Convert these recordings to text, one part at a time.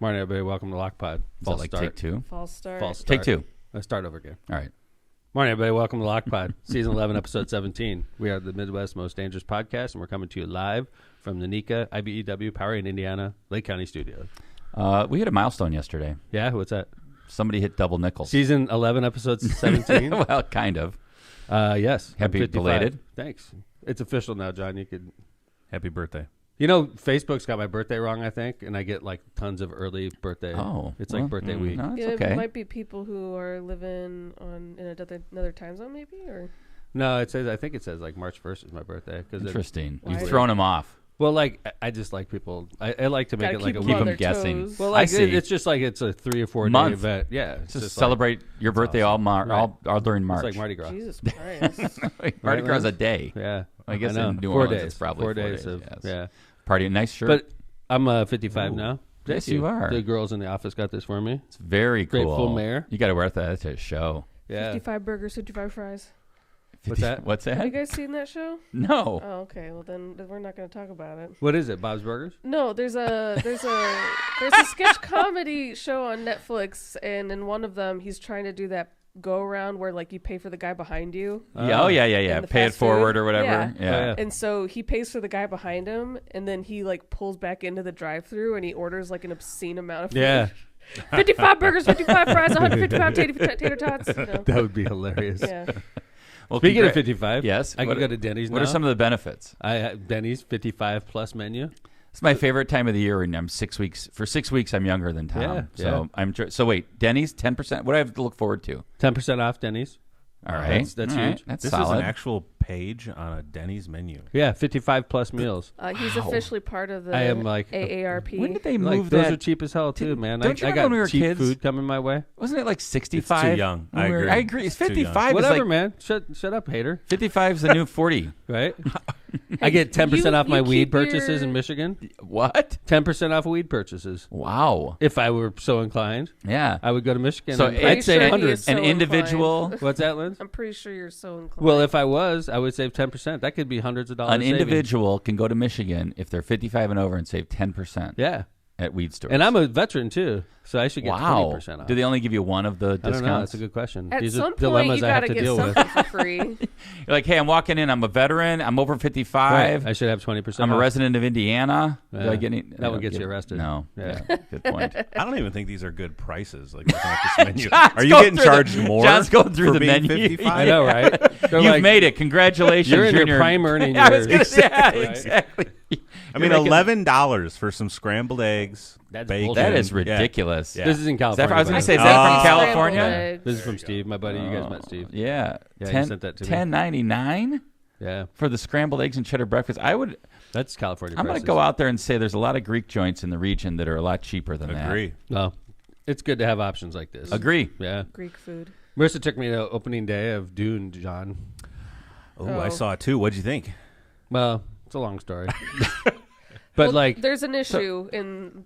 Morning, everybody. Welcome to Lockpod. False start. Take two? False start. False start. Take two. Let's start over again. All right. Morning, everybody. Welcome to Lockpod, Season 11, Episode 17. We are the Midwest's most dangerous podcast, and we're coming to you live from the Nakita IBEW Power in Indiana Lake County Studios. We hit a milestone yesterday. Yeah? What's that? Somebody hit double nickels. Season 11, Episode 17? Well, kind of. Yes. Happy belated. Thanks. It's official now, John. You could. Happy birthday. You know, Facebook's got my birthday wrong, I think, and I get like tons of early birthday. Oh, it's like birthday week. No, it's Yeah, okay. It might be people who are living in another time zone, maybe, or No, it says. I think it says like March 1st is my birthday. Interesting. Why? You've thrown them off. Well, like I just like people. I like to make gotta it like a keep week. them on them their guessing. toes. Well, I like see. it's just like it's a 3 or 4 day Month. event. Yeah, it's Just like- celebrate your birthday awesome. all during March. It's like Mardi Gras. Jesus Christ. Mardi Gras is a Lance? day. Yeah, I guess know. in New 4 Orleans days. it's probably 4 days of yes. yeah. Party, nice shirt. But I'm 55 now. Yes, Thank you are. The girls in the office got this for me. It's very cool. Grateful Mayor. You got to wear that to a show. Yeah. 55 burgers, 55 fries. What's that? What's Have you that? guys seen that show? No. Oh, okay. Well, then we're not going to talk about it. What is it? Bob's Burgers? No, there's a sketch comedy show on Netflix, and in one of them, he's trying to do that go around where like you pay for the guy behind you. Yeah. Oh, yeah. And the Pay it fast forward food. or whatever. Yeah. Yeah. And so he pays for the guy behind him, and then he like pulls back into the drive-thru and he orders like an obscene amount of food. Yeah. 55 burgers, 55 fries, 155 tater tots. You know. That would be hilarious. Yeah. Well, Speaking of 55, yes, I what could go to Denny's. What are some of the benefits? Denny's 55 plus menu? It's my favorite time of the year, and I'm 6 weeks. For 6 weeks, I'm younger than Tom. Yeah, So I'm. So wait, Denny's 10%. What do I have to look forward to? 10% off Denny's. All right, That's All right. huge. That's This solid. is an actual page on a Denny's menu. Yeah, 55 plus meals. He's officially part of the I am like AARP. When did they Like move those that? are cheap as hell too, man. Don't you I remember got when we were cheap kids? food coming my way. Wasn't it like 65? It's too young. I agree. I agree. It's It's too young. 55. Whatever, is like, man. Shut up, hater. 55 is the new 40. Right? I get 10% off my you weed keep purchases your- in Michigan. What? 10% off weed purchases. Wow. If I were so inclined, Yeah. I would go to Michigan. So and I'd I'd save sure he hundreds. is so An individual. inclined. What's that, Linz? I'm pretty sure you're so inclined. Well, if I was, I would save 10%. That could be hundreds of dollars. An savings. individual can go to Michigan if they're 55 and over and save 10% Yeah. at weed stores. And I'm a veteron too, so I should get 20% off. Do they only give you one of the I don't discounts? know. That's a good question. at These some are point, dilemmas you I have gotta to get deal with. something for free. You're like, hey, I'm walking in. I'm a veteran. I'm over 55. Right. I should have 20%. I'm a off. resident of Indiana. Do Yeah. I get any? That one gets you arrested. No. Yeah. Good point. I don't even think these are good prices. Like looking at this menu. John's Are you going getting through charged the- more? John's going through for the being menu. 55? I know, right? They're You've like, made it. Congratulations. You're in your prime earning I was years. gonna say, yeah, Right. exactly. I mean, You're making- $11 for some scrambled eggs. That's bacon. bullshit. That is Yeah. ridiculous. Yeah. This is in Is that, California. I was going by to say, the is way. that from Scrambled California? eggs. This is from Steve, my buddy. You guys met Steve. Yeah. Yeah, he 10, sent that to me. $10.99 Yeah, for the scrambled eggs and cheddar breakfast. that's California. I'm going to prices. go out there and say there's a lot of Greek joints in the region that are a lot cheaper than Agree. No, it's good to have options like this. that. Agree. Yeah. Greek food. Marissa took me to opening day of Dune, John. Oh, I saw it too. What'd you think? Well, it's a long story. But Well, like, there's an issue in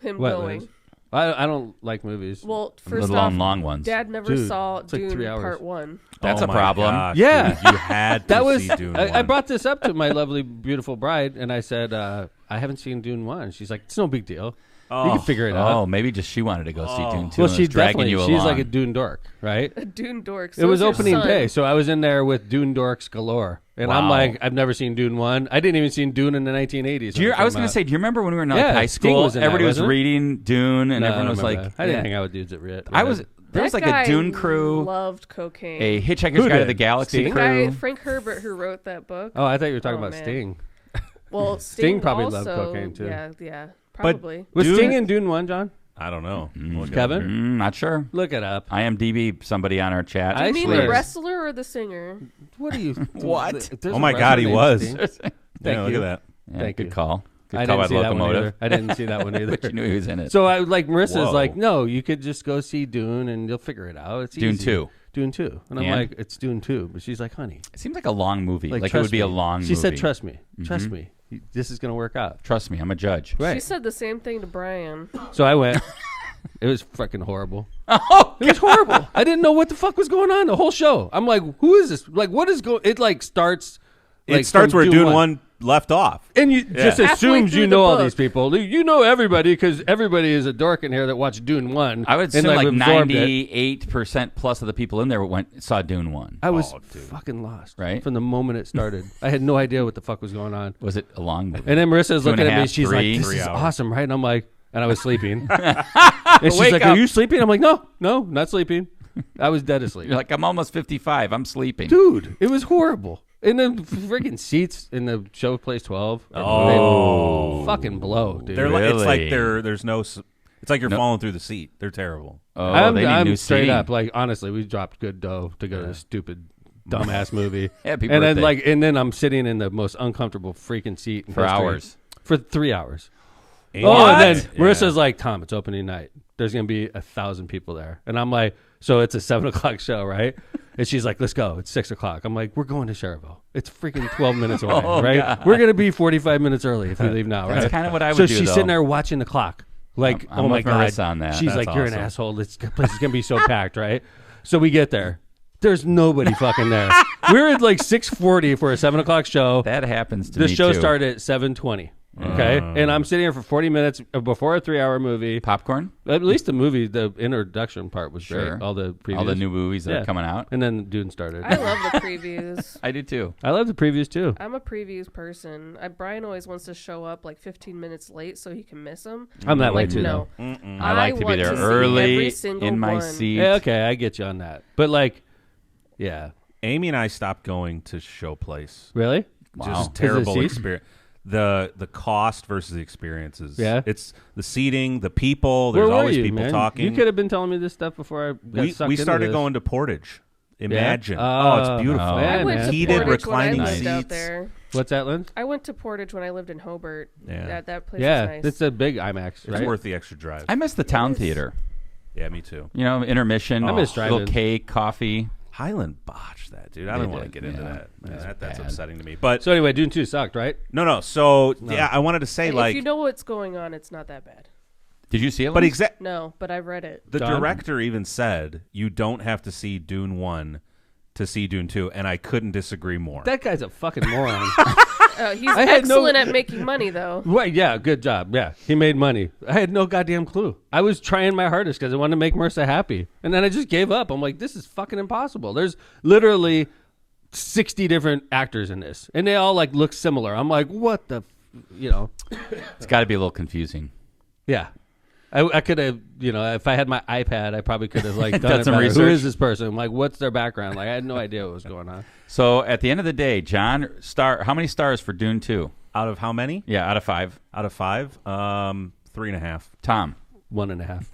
him what, going. Liz? I don't like movies. Well, The first long, off, long ones. Dad never Dude, saw it's like Dune 3 hours. Part 1. That's Oh a my problem. gosh, Yeah. dude, you had to That was see Dune I 1. brought this up to my lovely, beautiful bride, and I said, I haven't seen Dune 1. She's like, it's no big deal. You can figure it out. Oh, maybe just she wanted to go see Dune 2 Well, and she was dragging definitely, you she's along. like a Dune dork, right? A Dune dork. So It was is your opening son. day, so I was in there with Dune dorks galore. And I'm Wow. like, I've never seen Dune 1. I didn't even see Dune in the 1980s. I was going to say, do you remember when we were in Yeah, high Sting school? was in that, Everybody was wasn't it? reading Dune, and No, everyone I was don't like, remember that. I didn't yeah. hang out with dudes that read. I was. There was That like a guy Dune crew, loved cocaine. a Hitchhiker's Who Guide to did? the Galaxy Sting? crew. Guy, Frank Herbert, who wrote that book. Oh, I thought you were talking Oh, about man. Sting. Well, Sting probably also, loved cocaine, too. Yeah, probably. Was Dune- Sting in Dune 1, John? I don't know. Look it up Kevin? here. Not sure. Look it up. IMDb somebody on our chat. Do you I mean swear. the wrestler or the singer? What are you? What? There's Oh a my God, he wrestler was. named Sting. Yeah, look you. at that. Yeah, Thank good you. call. Good I call by didn't see that one Locomotive. either. I didn't see that one either. But you knew he was in it. So I like Marissa's Whoa. like, no, you could just go see Dune and you'll figure it out. It's Dune easy. 2. Dune 2. And I'm And? like, it's Dune 2. But she's like, honey. It seems like a long movie. Like it trust would be a me. long movie. She said, trust me. Trust me. This is going to work out. Trust me, I'm a judge. Right. She said the same thing to Brian. So I went. It was fucking horrible. Oh, It was horrible. I didn't know what the fuck was going on the whole show. I'm like, who is this? Like, what is going? It like starts It starts from where Dune 1. 1 left off. And you just Halfway assumes through you the know all book. these people. You know everybody because everybody is a dork in here that watched Dune 1. I would assume and, like absorbed it. 98% plus of the people in there saw Dune 1. I was dude. fucking lost Right? from the moment it started. I had no idea what the fuck was going on. Was it a long movie? And then Marissa's 2.5, looking at me. She's 3, like, "This 3 is hours. awesome, right?" And I'm like, and I was sleeping. And she's Wake like, up. "Are you sleeping?" I'm like, "No, not sleeping." I was dead asleep. You're like, I'm almost 55. I'm sleeping. Dude, it was horrible. And the freaking seats in the show place 12. Oh. They fucking blow, dude. They're like, it's like Really? there's no. It's like you're falling through the seat. They're terrible. Oh, I'm, they need I'm new straight seating. up. Like, honestly, we dropped good dough to go to this stupid, dumbass movie. Happy and then, birthday. and then I'm sitting in the most uncomfortable freaking seat in For history. hours. For 3 hours. What? Oh, and then Yeah. Marissa's like, "Tom, it's opening night. There's going to be 1,000 people there." And I'm like, so it's a 7 o'clock show, right? And she's like, "Let's go. It's 6 o'clock. I'm like, "We're going to Cherville. It's freaking 12 minutes away, Oh, right? God. We're going to be 45 minutes early if we leave now, right?" That's kind of what I would so do, she's though. sitting there watching the clock. Like, I'm oh my with God. Marissa on that. She's That's like, "You're an awesome. asshole. This place is going to be so packed, right?" So we get there. There's nobody fucking there. We're at like 6:40 for a 7 o'clock show. That happens to The me, show too. started at 7:20. Okay, and I'm sitting here for 40 minutes before a 3-hour movie. Popcorn? At least the movie, the introduction part was Sure. great. All the previews, All the new movies that are coming out? and then Dune started. I love the previews. I do, too. I love the previews too. I'm a previews person. Brian always wants to show up like 15 minutes late so he can miss them. I'm that way Like, too. no. though. I like to be want there see early every single in my one. seat. Yeah, okay, I get you on that. But like, yeah, Amy and I stopped going to show place. really? Wow. Just 'Cause of the terrible seats? experience. The cost versus the experiences. Yeah. It's the seating, the people. Where There's were always you, people man? talking. You could have been telling me this stuff before I got sucked we into started this. going to Portage. Imagine. Yeah? Oh, it's beautiful. Oh. Yeah, I went man. to Heated Portage when I reclining lived out seats. there. What's that, Lynn? I went to Portage when I lived in Hobart. Yeah. That place Yeah, is nice. it's a big IMAX, It's right? worth the extra drive. I miss the town is. theater. Yeah, me too. You know, intermission, I miss little driving. cake, coffee. Highland botched that, dude. I They don't want to did, get into yeah. that. That's That's bad. upsetting to me. But So anyway, Dune 2 sucked, right? no. So yeah, I wanted to say if like, you know what's going on, it's not that bad. Did you see it? but Lynn? No, but I've read it. the John? director even said you don't have to see Dune 1 to see Dune 2, and I couldn't disagree more. That guy's a fucking moron. He's I had no- excellent at making money, though. Right, yeah, good job. Yeah, he made money. I had no goddamn clue. I was trying my hardest because I wanted to make Marissa happy. And then I just gave up. I'm like, this is fucking impossible. There's literally 60 different actors in this. And they all like look similar. I'm like, what the, It's got to be a little confusing. yeah. I could have, if I had my iPad, I probably could have like done Done it some better. Who research. is this person? I'm like, what's their background? Like, I had no idea what was going on. So at the end of the day, John, how many stars for Dune 2? Out of how many? Yeah, out of 5. Out of 5? 3.5. Tom. 1.5.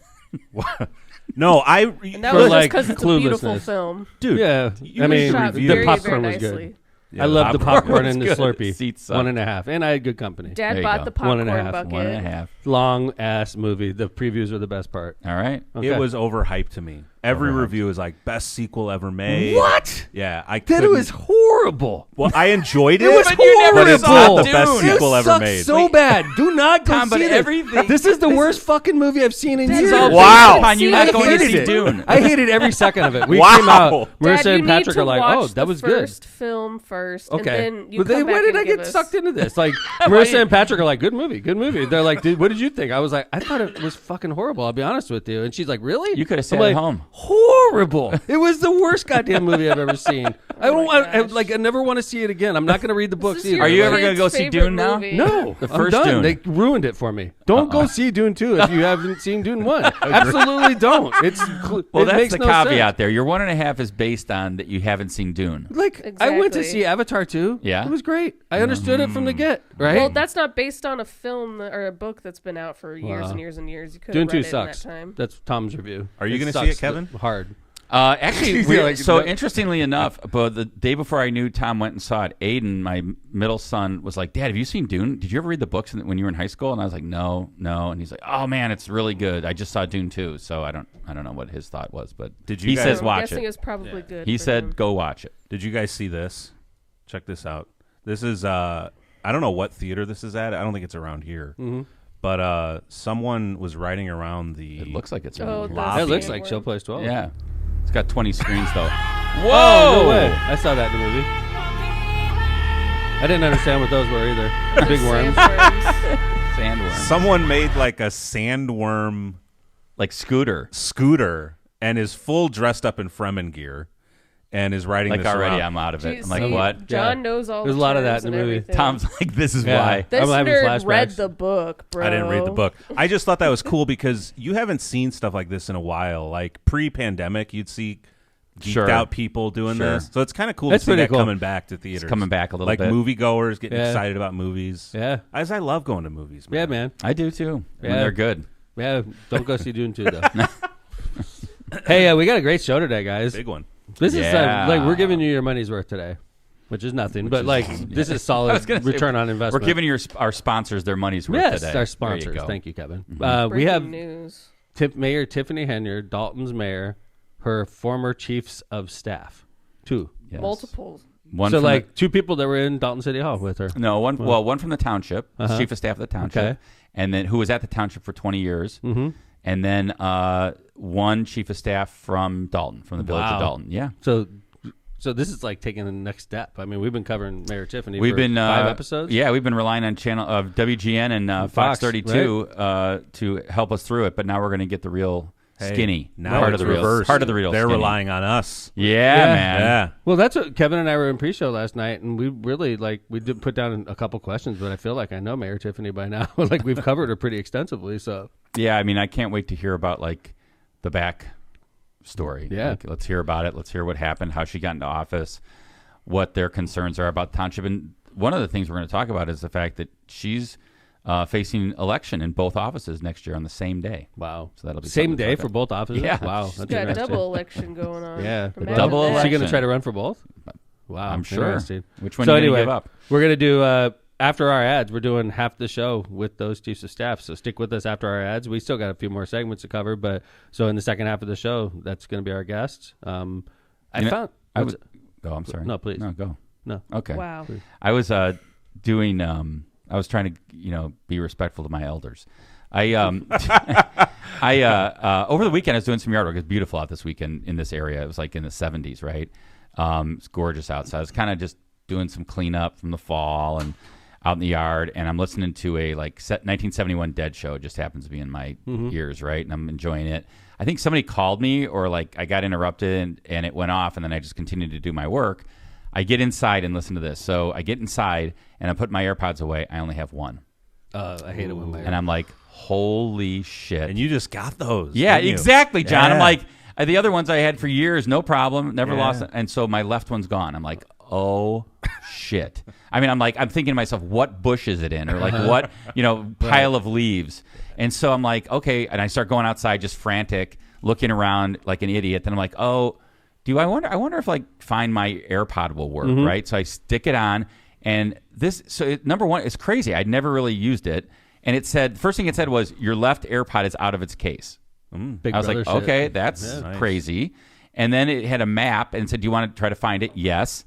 No, And that For, was like, just because it's a beautiful cluelessness. film. dude. Yeah. I mean, Shot review. the very, popcorn very was good. nicely. Yeah, I love the popcorn was and the good. Slurpee. Seats sucked. 1.5. And I had good company. There Dad you bought go. the popcorn 1.5. bucket. 1.5. Long ass movie. The previews were the best part. All right. Okay. It was overhyped to me. Every review is like best sequel ever made. What? Yeah, I That couldn't. was horrible. Well, I enjoyed it. It was But you never but it's horrible. not the best Dune. sequel It ever sucks made. so bad. Do not go Tom, but see this. everything- This is the worst fucking movie I've seen in This years. is all Wow. based On you on not going to hated see it. Dune. I hated every second of it. We Wow. came out. Dad, Marissa you and Patrick need to are like, watch "Oh, that was the good." first film first, Okay, and then you but come then back why did and I give get us- sucked into this? Like Marissa and Patrick are like, "Good movie, good movie." They're like, "What did you think?" I was like, "I thought it was fucking horrible." I'll be honest with you. And she's like, "Really?" You could have I'm sat like, at home. Horrible. It was the worst goddamn movie I've ever seen. I don't my want. I gosh. never want to see it again. I'm not going to read the books This is either. your Are you ever kid's gonna go see favorite Dune now? movie. No, The I'm first done. Dune. They ruined it for me. Don't go see Dune 2 if you haven't seen Dune 1. Absolutely don't. Well, it that's makes the no caveat sense. there. Your 1.5 is based on that you haven't seen Dune. Like I went to Exactly. see Avatar 2. Yeah? It was great. I understood it from the get. Right. Well, that's not based on a film or a book that's been out for years Wow. and years and years. You could Dune have 2 read it in sucks. that time. That's Tom's review. Are you gonna see sucks it, Kevin? Hard. Actually, Yeah, like, so no. interestingly enough, but the day before I knew Tom went and saw it, Aiden, my middle son, was like, "Dad, have you seen Dune? Did you ever read the books when you were in high school?" And I was like, "No." And he's like, "Oh man, it's really good. I just saw Dune 2." So I don't know what his thought was, but Did you he guys- says I'm watch guessing it. it's probably good. He for said him. go watch it. Did you guys see this? Check this out. This is I don't know what theater this is at. I don't think it's around here. Mm-hmm. But someone was riding around the. It looks like it's Oh, around the here. It looks same like one. Showplace 12. Yeah, it's got 20 screens though. Oh, no way. I saw that in the movie. I didn't understand what those were either. Big worms. Sandworm. Someone made like a sandworm Like scooter and is full dressed up in Fremen gear and is riding like this already around. I'm out of it. Jeez, I'm like, see, what? John knows all There's the a lot of that terms in the and movie. everything. Tom's like, this is Yeah. why. This I'm having nerd read flashbacks. the book, bro. I didn't read the book. I just thought that was cool because you haven't seen stuff like this in a while. Like pre-pandemic, you'd see geeked Sure. out people doing Sure. this. So it's kind of cool That's to see pretty that cool. coming back to theaters. It's coming back a little like bit. moviegoers getting Yeah. excited about movies. Yeah. As I love going to movies, man. Yeah, man. I do too. Yeah. And they're good. Yeah, don't go see Dune 2, though. Hey, we got a great show today, guys. Big one. This is Yeah. like we're giving you your money's worth today, which is nothing, but like this is I solid was gonna say, return on investment. We're giving our sponsors their money's worth yes, today. our There you sponsors. go. Thank you, Kevin. Mm-hmm. We have news. Mayor Tiffany Henyard, Dalton's mayor, her former chiefs of staff, 2. Yes. Multiples. One So from like 2 people that were in Dalton City Hall with her. one from the township, chief of staff of the township, Okay. and then who was at the township for 20 years, and then one chief of staff from Dalton, from the village Wow. of Dalton. Yeah, So this is like taking the next step. I mean, we've been covering Mayor Tiffany we've for been 5 episodes. Yeah, we've been relying on channel of WGN and Fox 32 to help us through it, but now we're going to get the real skinny Now part of it's the real reversed. part of the real. They're skinny. relying on us. Yeah, man. Yeah. Well, that's what Kevin and I were in pre-show last night, and we really we did put down a couple questions, but I feel like I know Mayor Tiffany by now. Like we've covered her pretty extensively. So Yeah, I mean, I can't wait to hear about like the back story. Yeah. Like, let's hear about it. Let's hear what happened, how she got into office, what their concerns are about the township. And one of the things we're going to talk about is the fact that she's facing election in both offices next year on the same day. wow, So that'll be same something to day talk for about. both offices. Yeah. Wow, She's that's got a interesting. double election going on. Yeah, the Imagine double that. Is she election. going to try to run for both? Wow, I'm sure. Interesting. Which one So are you anyway, going to give up? we're going to do after our ads. We're doing half the show with those chiefs of staff. So stick with us after our ads. We still got a few more segments to cover, but so in the second half of the show, that's going to be our guest. I'm sorry. No, please. No, go. No. Okay. Wow. I was doing. I was trying to, be respectful to my elders. I over the weekend I was doing some yard work. It's beautiful out this weekend in this area. It was like in the 70s, right? It's gorgeous outside. I was kind of just doing some cleanup from the fall and out in the yard, and I'm listening to a 1971 Dead show. It just happens to be in my ears, right? And I'm enjoying it. I think somebody called me, or I got interrupted and it went off, and then I just continued to do my work. I get inside and listen to this. So I get inside and I put my AirPods away. I only have one. I hate it when my And I'm like, holy shit. And you just got those. Yeah, didn't you? exactly, John. Yeah. I'm like, the other ones I had for years, no problem, never Yeah. lost it. And so my left one's gone. I'm like, oh shit. I mean, I'm thinking to myself, what bush is it in? Or what, pile of leaves. And so I'm like, okay. And I start going outside just frantic, looking around like an idiot. Then I'm like, oh, I wonder if Find My AirPod will work, right? So I stick it on, and number one, it's crazy. I'd never really used it. And it said, first thing it said was, your left AirPod is out of its case. Big I was brother like, shit. okay, that's crazy. And then it had a map and said, do you want to try to find it? Yes.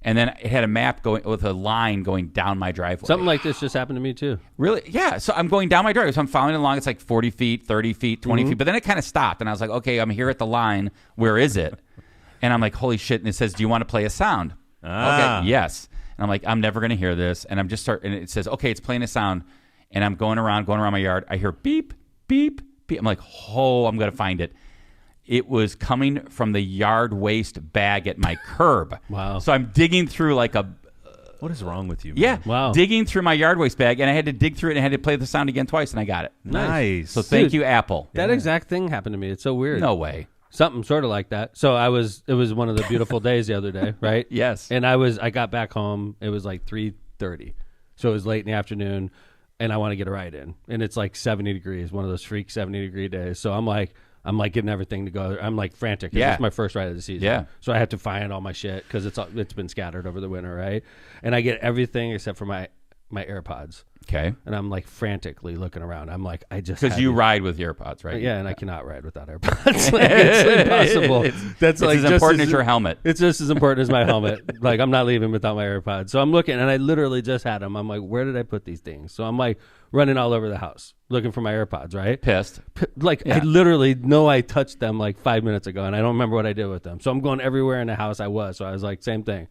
And then it had a map going with a line going down my driveway. Something like this just happened to me too. Really? Yeah. So I'm going down my driveway. So I'm following along. It's like 40 feet, 30 feet, 20 feet. But then it kind of stopped. And I was like, okay, I'm here at the line. Where is it? And I'm like, holy shit. And it says, do you want to play a sound? Okay, yes. And I'm like, I'm never going to hear this. And I'm just and it says, okay, it's playing a sound. And I'm going around my yard. I hear beep, beep, beep. I'm like, oh, I'm going to find it. It was coming from the yard waste bag at my curb. Wow. So I'm digging through What is wrong with you, man? yeah, Wow. digging through my yard waste bag. And I had to dig through it and I had to play the sound again twice. And I got it. Nice. So thank Dude, you, Apple. That exact thing happened to me. It's so weird. No way. Something sort of like that. So it was one of the beautiful days the other day, right? Yes. And I got back home. It was like 3:30. So it was late in the afternoon, and I want to get a ride in. And it's like 70 degrees, one of those freak 70-degree days. So I'm like getting everything to go. I'm like frantic. Yeah. It's my first ride of the season. Yeah. So I have to find all my shit because it's been scattered over the winter, right? And I get everything except for my AirPods. Okay. And I'm like frantically looking around. I'm like, Because had you these- ride with AirPods, right? Yeah, and I cannot ride without AirPods. Like, it's impossible. That's It's like as just important as your helmet. It's just as important as my helmet. Like I'm not leaving without my AirPods. So I'm looking, and I literally just had them. I'm like, where did I put these things? So I'm like running all over the house looking for my AirPods. Right? Pissed. I literally know I touched them like 5 minutes ago, and I don't remember what I did with them. So I'm going everywhere in the house I was. So I was like, same thing.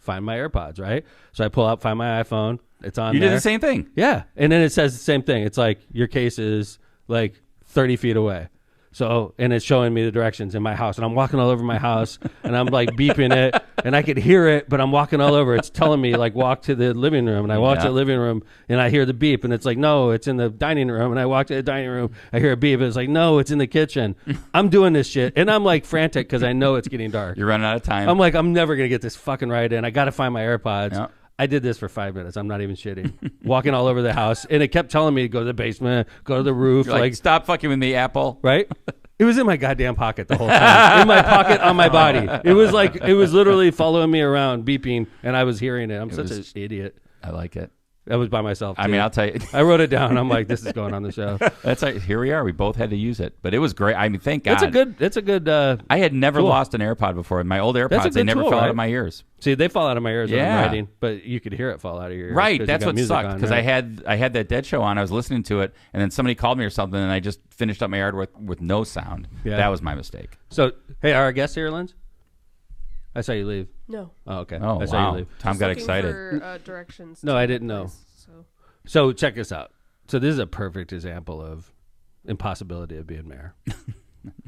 find my AirPods, right? So I pull out, find my iPhone. It's on You there. did the same thing. Yeah. And then it says the same thing. It's like, your case is like 30 feet away. So, and it's showing me the directions in my house. And I'm walking all over my house and I'm like beeping it and I could hear it, but I'm walking all over. It's telling me like walk to the living room. And I walk to the living room and I hear the beep and it's like, no, it's in the dining room. And I walk to the dining room. I hear a beep. And it's like, no, it's in the kitchen. I'm doing this shit. And I'm like frantic because I know it's getting dark. You're running out of time. I'm like, I'm never going to get this fucking right in. I got to find my AirPods. Yeah. I did this for 5 minutes. I'm not even shitting. Walking all over the house. And it kept telling me to go to the basement, go to the roof. You're like, stop fucking with me, Apple. Right? It was in my goddamn pocket the whole time. In my pocket on my body. It was like, it was literally following me around, beeping, and I was hearing it. I'm such an idiot. I like it. I was by myself, too. I mean, I'll tell you. I wrote it down. I'm like, this is going on the show. That's like, here we are. We both had to use it, but it was great. I mean, thank God. It's a good. I had never tool. lost an AirPod before. My old That's a AirPods, they good never tool, fell out right? of my ears. See, they fall out of my ears when I'm Yeah. writing, but you could hear it fall out of your ears. Right. 'cause That's you got what music sucked on, because right? I had that Dead show on. I was listening to it, and then somebody called me or something, and I just finished up my yard with no sound. Yeah. That was my mistake. So, hey, are our guests here, Linz? I saw you leave. No. Oh, okay. Oh, I saw wow. you leave. Tom Just got looking excited. For, directions. No, to I the didn't know. place, so. So check this out. So this is a perfect example of impossibility of being mayor.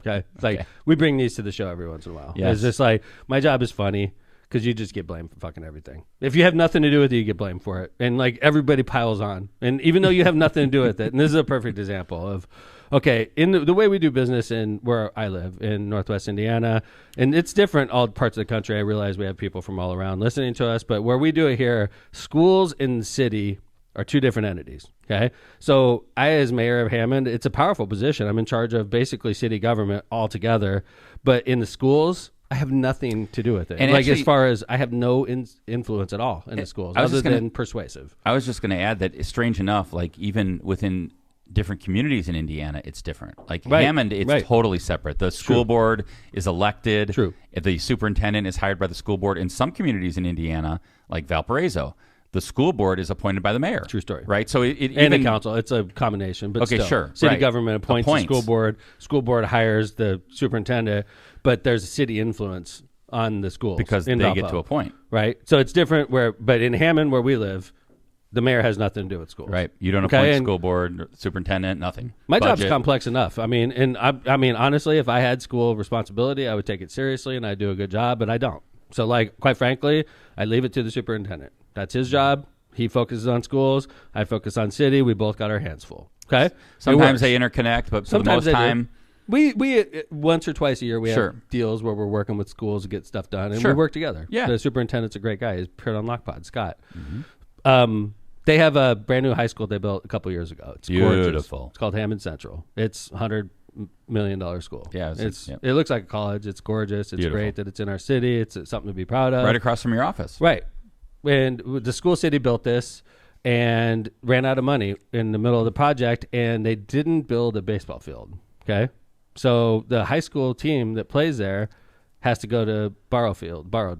Okay, it's like we bring these to the show every once in a while. Yes. It's just like my job is funny because you just get blamed for fucking everything. If you have nothing to do with it, you get blamed for it, and like everybody piles on. And even though you have nothing to do with it, and this is a perfect example of. Okay, in the way we do business in where I live in Northwest Indiana, and it's different all parts of the country. I realize we have people from all around listening to us, but where we do it here, schools in the city are two different entities. Okay, so I, as mayor of Hammond, it's a powerful position. I'm in charge of basically city government altogether, but in the schools, I have nothing to do with it. And like actually, as far as I have no influence at all in the schools, other than persuasive. I was just going to add that, strange enough, like even within different communities in Indiana, it's different. Like Hammond, it's totally separate. The school board is elected. True. The superintendent is hired by the school board. In some communities in Indiana, like Valparaiso, the school board is appointed by the mayor. True story. Right? So it and even, the council. It's a combination, but okay, still. sure. City Right. government appoints the school board. School board hires the superintendent, but there's a city influence on the schools. because they get to appoint. Right? So it's different but in Hammond, where we live, the mayor has nothing to do with schools. Right. You don't appoint school board, superintendent, nothing. My Budget. job's complex enough. I mean, and I mean, honestly, if I had school responsibility, I would take it seriously and I'd do a good job, but I don't. So, like, quite frankly, I leave it to the superintendent. That's his job. He focuses on schools. I focus on city. We both got our hands full. Okay? Sometimes they interconnect, but for the most time, we once or twice a year we have deals where we're working with schools to get stuff done, and we work together. Yeah. The superintendent's a great guy. He's appeared on Lockpod, Scott. They have a brand new high school they built a couple years ago. It's beautiful. Gorgeous. It's called Hammond Central. It's $100 million school. Yeah, it looks like a college. It's gorgeous. It's Beautiful. great that it's in our city. It's something to be proud of. right across from your office. Right. And the school city built this and ran out of money in the middle of the project, and they didn't build a baseball field. Okay. So the high school team that plays there has to go to borrowed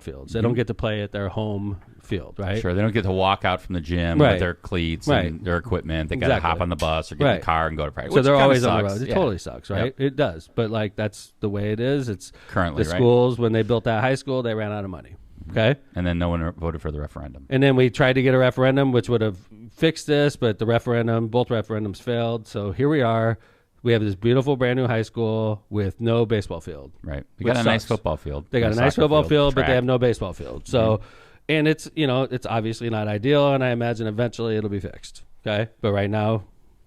fields. They don't get to play at their home field, right? Sure, they don't get to walk out from the gym with their cleats and their equipment. They got to hop on the bus or get in the car and go to practice. So they're always sucks. on the road. It totally sucks, right? Yep. It does. But like that's the way it is. It's currently the schools when they built that high school, they ran out of money. Okay. And then no one voted for the referendum. And then we tried to get a referendum which would have fixed this, but both referendums failed. So here we are. We have this beautiful brand new high school with no baseball field. Right. They got a nice football field. They got a nice football field, but they have no baseball field. So, Mm-hmm. and it's, it's obviously not ideal, and I imagine eventually it'll be fixed. Okay. But right now,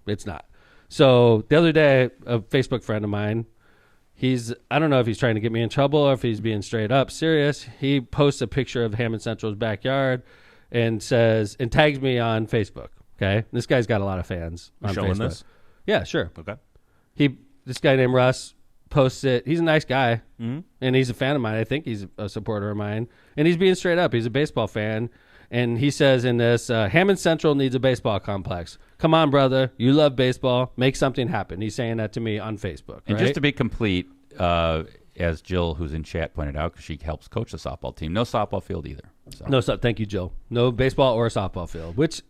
it's not. So the other day, a Facebook friend of mine, I don't know if he's trying to get me in trouble or if he's being straight up serious. He posts a picture of Hammond Central's backyard and tags me on Facebook. Okay. This guy's got a lot of fans on showing Facebook. this? Yeah, sure. Okay. This guy named Russ posts it. He's a nice guy, Mm-hmm. and he's a fan of mine. I think he's a supporter of mine, and he's being straight up. He's a baseball fan, and he says in this, Hammond Central needs a baseball complex. Come on, brother. You love baseball. Make something happen. He's saying that to me on Facebook. And right? just to be complete, as Jill, who's in chat, pointed out, because she helps coach the softball team, no softball field either. So. Thank you, Jill. No baseball or softball field, which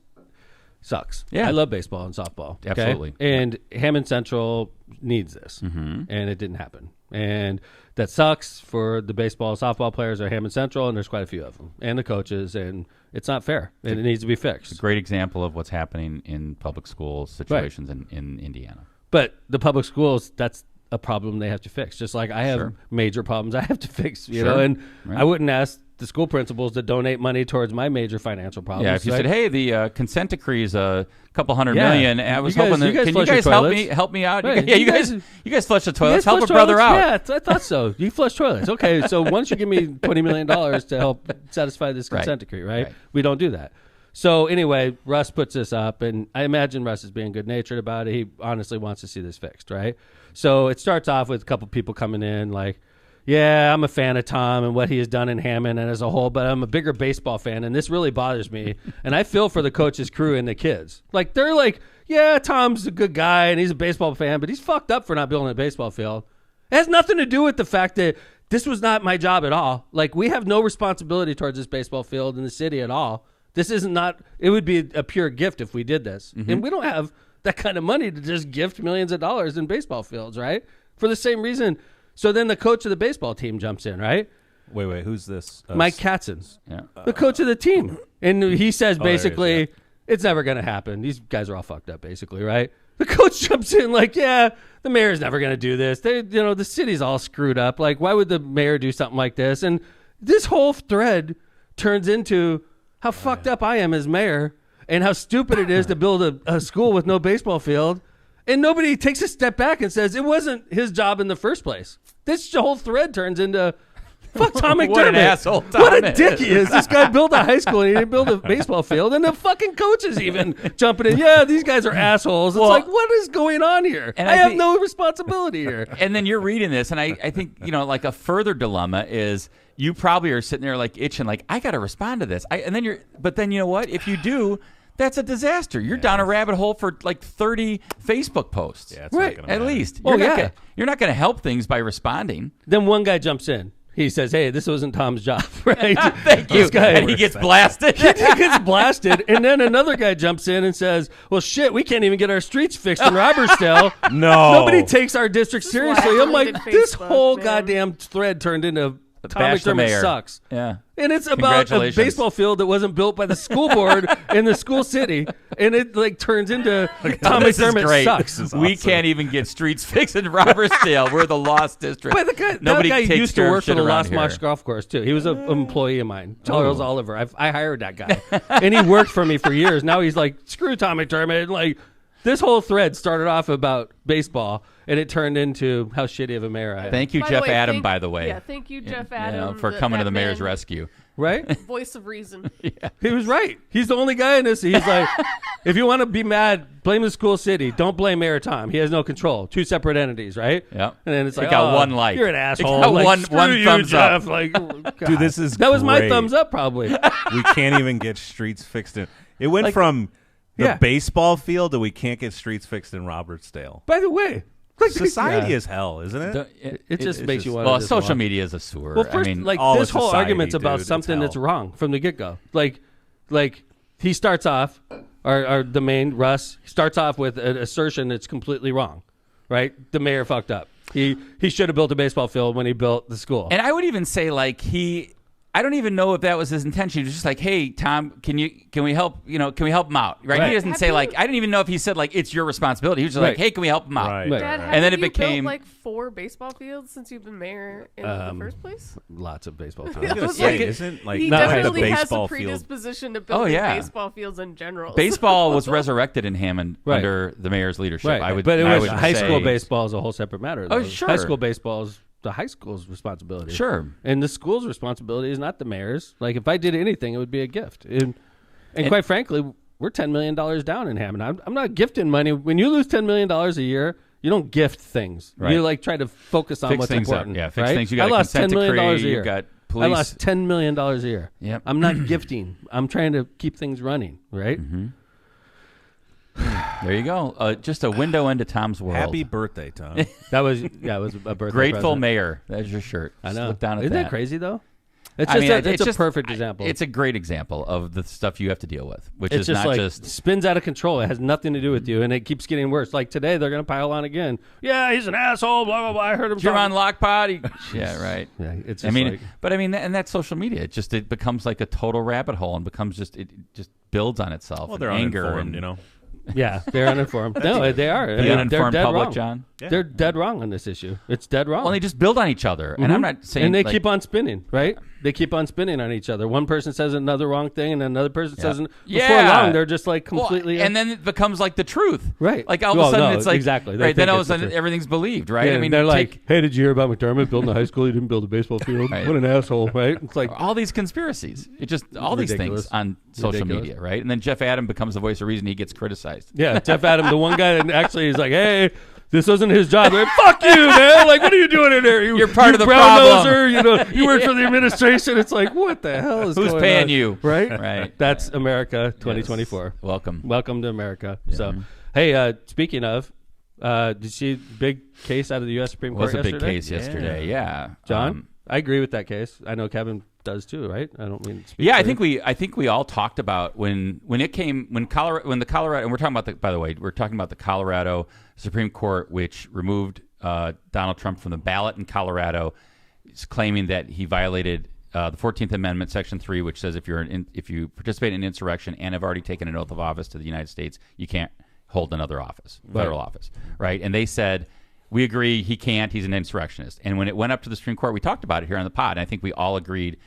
sucks. Yeah. I love baseball and softball. Okay? Absolutely. And Hammond Central needs this, and it didn't happen. And that sucks for the baseball, softball players at Hammond Central, and there's quite a few of them, and the coaches, and it's not fair, and it needs to be fixed. Great example of what's happening in public school situations in Indiana. But the public schools, that's a problem they have to fix. Just like I have Sure. major problems I have to fix, you Sure. know, and Right. I wouldn't ask the school principals to donate money towards my major financial problems. Yeah, if you right? said, "Hey, the consent decree is a couple $100 Yeah. million," I was You guys- hoping you guys can you flush your guys toilets? help me out? Right. Yeah, You you guys flush the You toilets. guys Help a flush brother toilets? out. Yeah, I thought so. You flush toilets. Okay, so once you give me $20 million to help satisfy this consent decree, right? We don't do that. So anyway, Russ puts this up, and I imagine Russ is being good-natured about it. He honestly wants to see this fixed, right? So it starts off with a couple people coming in like, yeah, I'm a fan of Tom and what he has done in Hammond and as a whole, but I'm a bigger baseball fan, and this really bothers me. And I feel for the coach's crew and the kids. Like, they're like, yeah, Tom's a good guy, and he's a baseball fan, but he's fucked up for not building a baseball field. It has nothing to do with the fact that this was not my job at all. Like, we have no responsibility towards this baseball field in the city at all. This isn't not, it would be a pure gift if we did this. And we don't have that kind of money to just gift millions of dollars in baseball fields, right? For the same reason. So then the coach of the baseball team jumps in, right? Wait, who's this? Mike Katzen, Yeah. the coach of the team. And he says there he is, basically, it's never going to happen. These guys are all fucked up, basically, right? The coach jumps in like, yeah, the mayor's never going to do this. The city's all screwed up. Like, why would the mayor do something like this? And this whole thread turns into how fucked up I am as mayor and how stupid it is to build a school with no baseball field. And nobody takes a step back and says it wasn't his job in the first place. This whole thread turns into fuck Tom McDermott. What an asshole Tom What a is. dick he is. This guy built a high school and he didn't build a baseball field. And the fucking coaches even jumping in. Yeah, these guys are assholes. It's Well, like, what is going on here? and I I have think- no responsibility here. And then you're reading this, and I think, like a further dilemma is you probably are sitting there like itching, like, I got to respond to this. But then you know what? If you do, that's a disaster. You're down a rabbit hole for like 30 Facebook posts. Yeah, it's Right. not gonna At matter. least. Oh, yeah. You're not going to help things by responding. Then one guy jumps in. He says, hey, this wasn't Tom's job, right? Thank you. This guy, And he gets blasted. he gets blasted, and then another guy jumps in and says, well, shit, we can't even get our streets fixed in Robertsdale. No. Nobody takes our district This is why I seriously. I'm like, deleted this Facebook, whole man. goddamn thread turned into Tom Bash the McDermott mayor. sucks. Yeah. And it's about a Congratulations. baseball field that wasn't built by the school board in the school city, and it like turns into Tom This is McDermott great. sucks. is We awesome. can't even get streets fixed in Robertsdale. We're the lost district. But that Nobody guy takes used to care of work for shit the around Lost here. Marsh Golf Course too. He was an employee of mine, Charles Oliver. I hired that guy, and he worked for me for years. Now he's like, screw Tom McDermott. And like, this whole thread started off about baseball, and it turned into how shitty of a mayor I am. Thank you, By the Jeff way, Adam, by the way. Yeah, thank you, Jeff You know, Adam, for coming to the mayor's man, rescue. Right? Voice of reason. He was right. He's the only guy in this. He's like, if you want to be mad, blame the school city. Don't blame Mayor Tom. He has no control. Two separate entities, right? Yep. And then it's It like, got oh, one like. You're an It asshole. got Like, one screw you, thumbs up. Jeff. Like, Dude, this is that was my great. thumbs up, probably. We can't even get streets fixed in. It went from the Yeah. baseball field to we can't get streets fixed in Robertsdale. By the way, like, Society yeah. is hell, isn't it? It just it's makes you just- want Well, to social media is a sewer. Well, first, I mean, like all this of whole society, argument's about dude, it's something that's hell. wrong from the get go. Like he starts off, or the main Russ starts off with an assertion that's completely wrong, right? The mayor fucked up. He should have built a baseball field when he built the school. and I would even say like I don't even know if that was his intention. He was just like, "Hey, Tom, can we help? Can we help him out?" Right? Right. He doesn't Have say you- like, I didn't even know if he said like it's your responsibility. He was just like, Right. "Hey, can we help him out?" Right. Right. Dad, And then it haven't you became- built like 4 baseball fields since you've been mayor in the first place. Lots of baseball I was fields. gonna was say, like- isn't like He not the definitely has a baseball field? predisposition to building yeah. baseball fields in general. Baseball was resurrected in Hammond Right. under the mayor's leadership. Right, I would, but it I was would high say- school baseball is a whole separate matter. Oh, though. sure. High school baseball is the high school's responsibility. Sure. And the school's responsibility is not the mayor's. Like, if I did anything, it would be a gift. And quite frankly, we're $10 million down in Hammond. I'm not gifting money. When you lose $10 million a year, you don't gift things. Right. You like try to focus on Fix what's things important. up. Yeah, fix right? things. You got I a lost consent $10 million decree. a year. You got I police. lost $10 million a year. Yep. I'm not gifting. I'm trying to keep things running, right? Mm-hmm. There you go. Just a window into Tom's world. Happy birthday, Tom. That was, it was a birthday Grateful present. mayor. That's your shirt. I Just know. Look down at Isn't that. that crazy, though? It's just a perfect example. It's a great example of the stuff you have to deal with, which It's is just not like just spins out of control. It has nothing to do with you, and it keeps getting worse. Like today, they're going to pile on again. Yeah, he's an asshole. Blah blah blah. I heard him. you're on Lockpot. Yeah, right. Yeah, it's. Just and that's social media. It becomes like a total rabbit hole and becomes it just builds on itself. Well, they're anger uninformed, and, Yeah, they're uninformed. No, they are. The uninformed dead public, wrong. John. Yeah. They're dead wrong on this issue. It's dead wrong. Well, they just build on each other, and I'm not saying. And they like, keep on spinning, right? They keep on spinning on each other. One person says another wrong thing, and another person says before long they're just like completely. and then it becomes like the truth, right? Like all of a sudden it's like exactly right. Then all of a sudden everything's believed, right? Yeah, I mean, they're like, "Hey, did you hear about McDermott building a high school? He didn't build a baseball field. Right. What an asshole!" Right? It's like all these conspiracies. It just all these Ridiculous. things on social Ridiculous. media, right? And then Jeff Adam becomes the voice of reason. He gets criticized. Yeah, Jeff Adam, the one guy that actually is like, "Hey, this wasn't his job." Like, fuck you, man! Like, what are you doing in there? You're part of the brown problem. noser. You know, you work for the administration. It's like, what the hell is Who's going paying on? you? Right, Right. That's America 2024. Yes. Welcome to America. So, hey, speaking of, did you see big case out of the U.S. Supreme Court was a yesterday? big case yesterday. Yeah, John, I agree with that case. I know Kevin does too, right? I don't mean to speak yeah, for I think we all talked about when the Colorado, and we're talking about by the way, we're talking about the Colorado Supreme Court, which removed Donald Trump from the ballot in Colorado, claiming that he violated the 14th Amendment, Section 3, which says if you participate in an insurrection and have already taken an oath of office to the United States, you can't hold another office, federal office, right? And they said, we agree he can't. He's an insurrectionist. And when it went up to the Supreme Court, we talked about it here on the pod, and I think we all agreed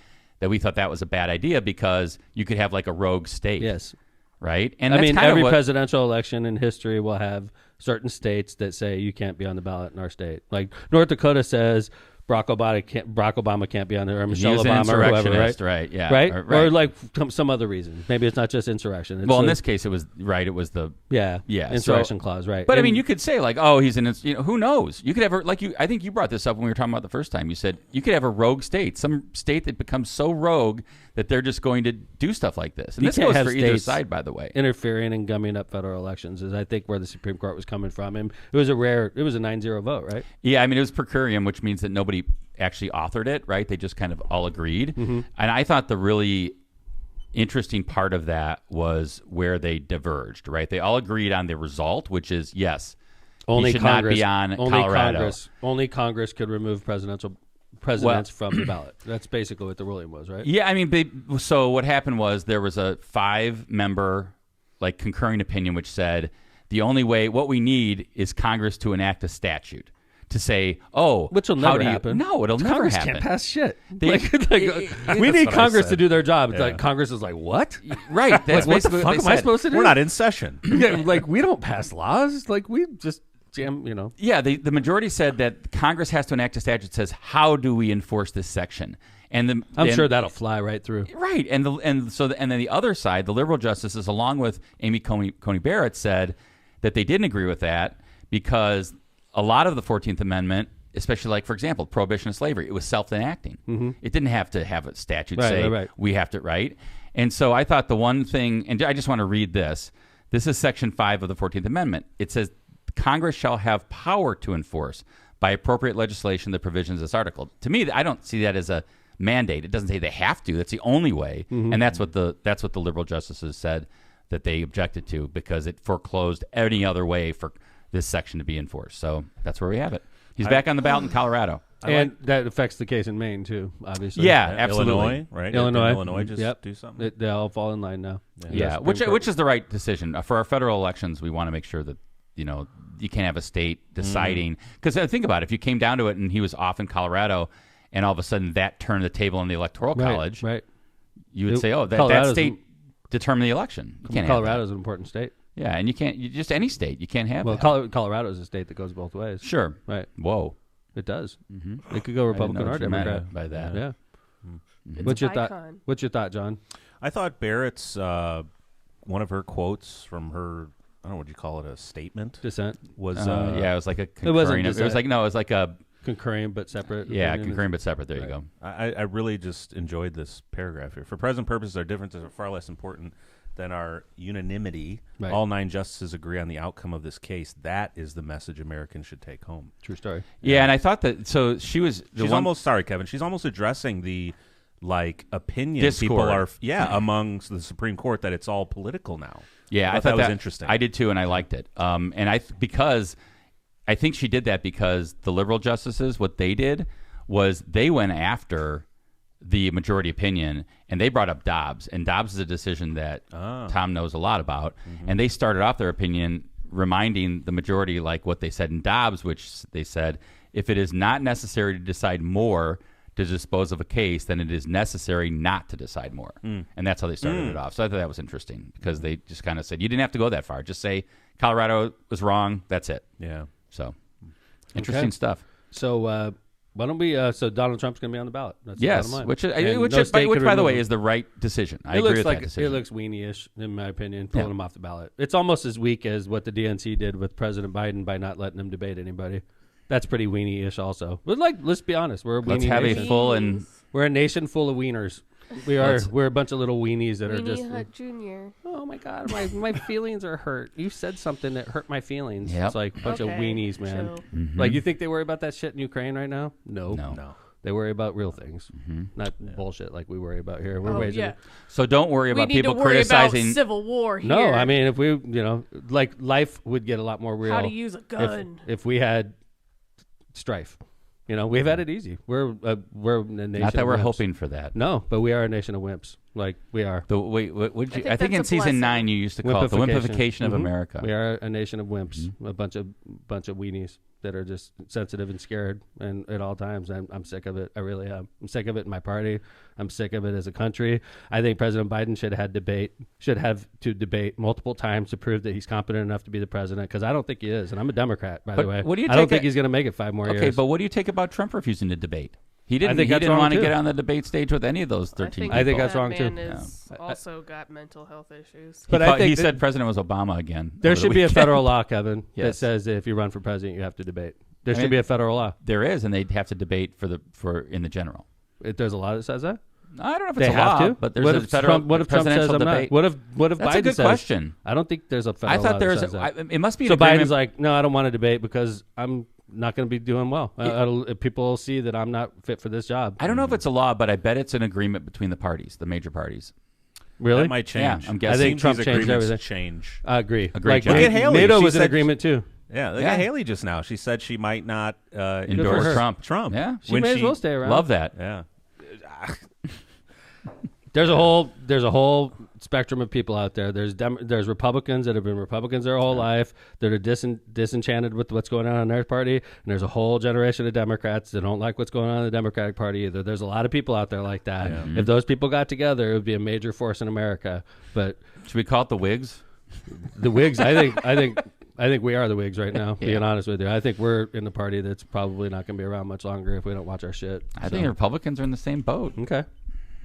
that we thought that was a bad idea because you could have like a rogue state. Yes. Right? And I that's mean, kind of every what, presidential election in history will have certain states that say you can't be on the ballot in our state. Like North Dakota says Barack Obama can't be on there, or Michelle He was an Obama, or whoever, right? Right, yeah. Right? Right. Or like some other reason. Maybe it's not just insurrection. It's well, in the- this case, it was the yeah, So, insurrection clause, right? But I And- mean, you could say like, oh, he's who knows? You could have I think you brought this up when we were talking about the first time. You said you could have a rogue state, some state that becomes so rogue that they're just going to do stuff like this. And You this can't goes have for either states side, by the way. interfering and gumming up federal elections is, I think, where the Supreme Court was coming from. And it was a 9-0 vote, right? Yeah, I mean, it was per curiam, which means that nobody actually authored it, right? They just kind of all agreed. Mm-hmm. And I thought the really interesting part of that was where they diverged, right? They all agreed on the result, which is, yes, he should not be on Colorado. Only Congress could remove presidents from the ballot. That's basically what the ruling was, right? Yeah, I mean, so what happened was there was a 5-member like concurring opinion which said the only way, what we need is Congress to enact a statute to say, which will never happen. No, it'll never Congress happen. can't pass shit. They- We need what I Congress said. to do their job. It's Yeah. like Congress is like, what? Right. That's What the basically fuck what am they I said. supposed to do? We're not in session. Yeah, like, we don't pass laws. Like, we just jam, Yeah, the majority said that Congress has to enact a statute that says, how do we enforce this section? And I'm sure that'll fly right through. Right, and then the other side, the liberal justices, along with Amy Coney Barrett, said that they didn't agree with that because a lot of the 14th Amendment, especially like, for example, prohibition of slavery, it was self-enacting. Mm-hmm. It didn't have to have a statute say right. we have to, right? And so I thought the one thing, and I just want to read this. This is Section 5 of the 14th Amendment. It says, Congress shall have power to enforce by appropriate legislation the provisions of this article. To me, I don't see that as a mandate. It doesn't say they have to. That's the only way, and that's what the liberal justices said that they objected to because it foreclosed any other way for this section to be enforced. So that's where we have it. He's back on the ballot in Colorado. And that affects the case in Maine, too, obviously. Yeah, absolutely. Illinois, right? Illinois. Didn't Illinois just do something? They all fall in line now. Yeah, which is the right decision. For our federal elections, we want to make sure that, you can't have a state deciding. Because think about it. If you came down to it and he was off in Colorado and all of a sudden that turned the table in the Electoral College, Right. you would say, that state determined the election. You can't have Colorado's an important state. that. Yeah, and you can't, just any state, you can't have Well, that. Colorado is a state that goes both ways. Sure. Right. Whoa. It does. It could go Republican or what you meant Democrat. by that. Yeah. It's What's your an thought? icon. What's your thought, John? I thought Barrett's one of her quotes from her, I don't know what you call it, a statement, Dissent. was Yeah, it was like a wasn't concurring. It was like, no, it was like a, Concurring but separate. yeah, opinion. concurring but separate. There you go. I really just enjoyed this paragraph here. For present purposes, our differences are far less important than our unanimity. Right. All 9 justices agree on the outcome of this case. That is the message Americans should take home. True story. Yeah, and I thought that, so she was, She's almost, sorry, Kevin, she's almost addressing the like opinion Discord. people are amongst the Supreme Court that it's all political now. Yeah, I thought thought that was interesting. I did too, and I liked it. Because I think she did that because the liberal justices, what they did was they went after the majority opinion, and they brought up Dobbs, and Dobbs is a decision that Tom knows a lot about, and they started off their opinion reminding the majority like what they said in Dobbs, which they said, if it is not necessary to decide more to dispose of a case, then it is necessary not to decide more. And that's how they started it off. So I thought that was interesting because they just kind of said, you didn't have to go that far. Just say Colorado was wrong. That's it. Yeah. So interesting stuff. So why don't we? So Donald Trump's going to be on the ballot. That's the Yes, bottom line. which And which no state could by the remove way him. is the right decision. I It agree looks with like that decision. it looks weenie-ish, in my opinion, pulling him off the ballot. It's almost as weak as what the DNC did with President Biden by not letting him debate anybody. That's pretty weenie-ish, also. But let's be honest, we're a Let's weenie have nation. a full and We're a nation full of wieners. We are. We're a bunch of little weenies that are Weenie just. Hut Jr. Oh my god, my feelings are hurt. You said something that hurt my feelings. Yep. It's like a bunch of Okay, weenies, man. chill. Like you think they worry about that shit in Ukraine right now? No. No. They worry about real things, not bullshit like we worry about here. We're Oh, waging. yeah. so don't worry We about need people to worry criticizing. about civil war here. No, I mean if we, like life would get a lot more real. how to use a gun. if we had strife. We've had it easy. We're a nation. Not that of we're wimps. hoping for that. No, but we are a nation of wimps. Like we are. I think in that's a season blessing. 9 you used to call it the wimpification of Mhm. America. We are a nation of wimps. A bunch of weenies that are just sensitive and scared, and at all times. I'm sick of it. I really am. I'm sick of it in my party. I'm sick of it as a country. I think President Biden should have to debate multiple times to prove that he's competent enough to be the president. Because I don't think he is, and I'm a Democrat, by the way. What do you I don't take think he's going to make it 5 more years. Okay, but what do you take about Trump refusing to debate? He didn't. think He that's didn't wrong, want to too. get on the debate stage with any of those 13 people. I think that's that wrong, man too. Is also got mental health issues. But He I thought- think he that- said President was Obama again. There over the should be a weekend. federal law, Kevin, that Yes. says that if you run for president, you have to debate. There I should mean- be a federal law. There is, and they'd have to debate for in the general. There's a law that says that. I don't know if it's They a have law, to. but there's What a if federal Trump says presidential I'm debate. not? What if That's Biden a good says? question. I don't think there's a federal I law thought that there's. says that. It must be. So an agreement. Biden's like, no, I don't want to debate because I'm not going to be doing well. People will see that I'm not fit for this job. I don't know if it's a law, but I bet it's an agreement between the parties, the major parties. Really? That might change. Yeah, I'm I guessing. think Trump These changed agreements everything. change. I agree. Agreed, Like, John. Look at Haley. NATO She was in said- agreement too. Yeah, look Yeah. at Haley just now. She said she might not Endorse her. Trump. Yeah, She may as well stay around. Love that. Yeah. There's a whole spectrum of people out there. There's Republicans that have been Republicans their whole life that are disenchanted with what's going on in their party, and there's a whole generation of Democrats that don't like what's going on in the Democratic Party either. There's a lot of people out there like that. If those people got together, it would be a major force in America. But Should we call it the Whigs? the Whigs, I think we are the Whigs right now. Being honest with you, I think we're in the party that's probably not going to be around much longer if we don't watch our shit. I think Republicans are in the same boat. Okay.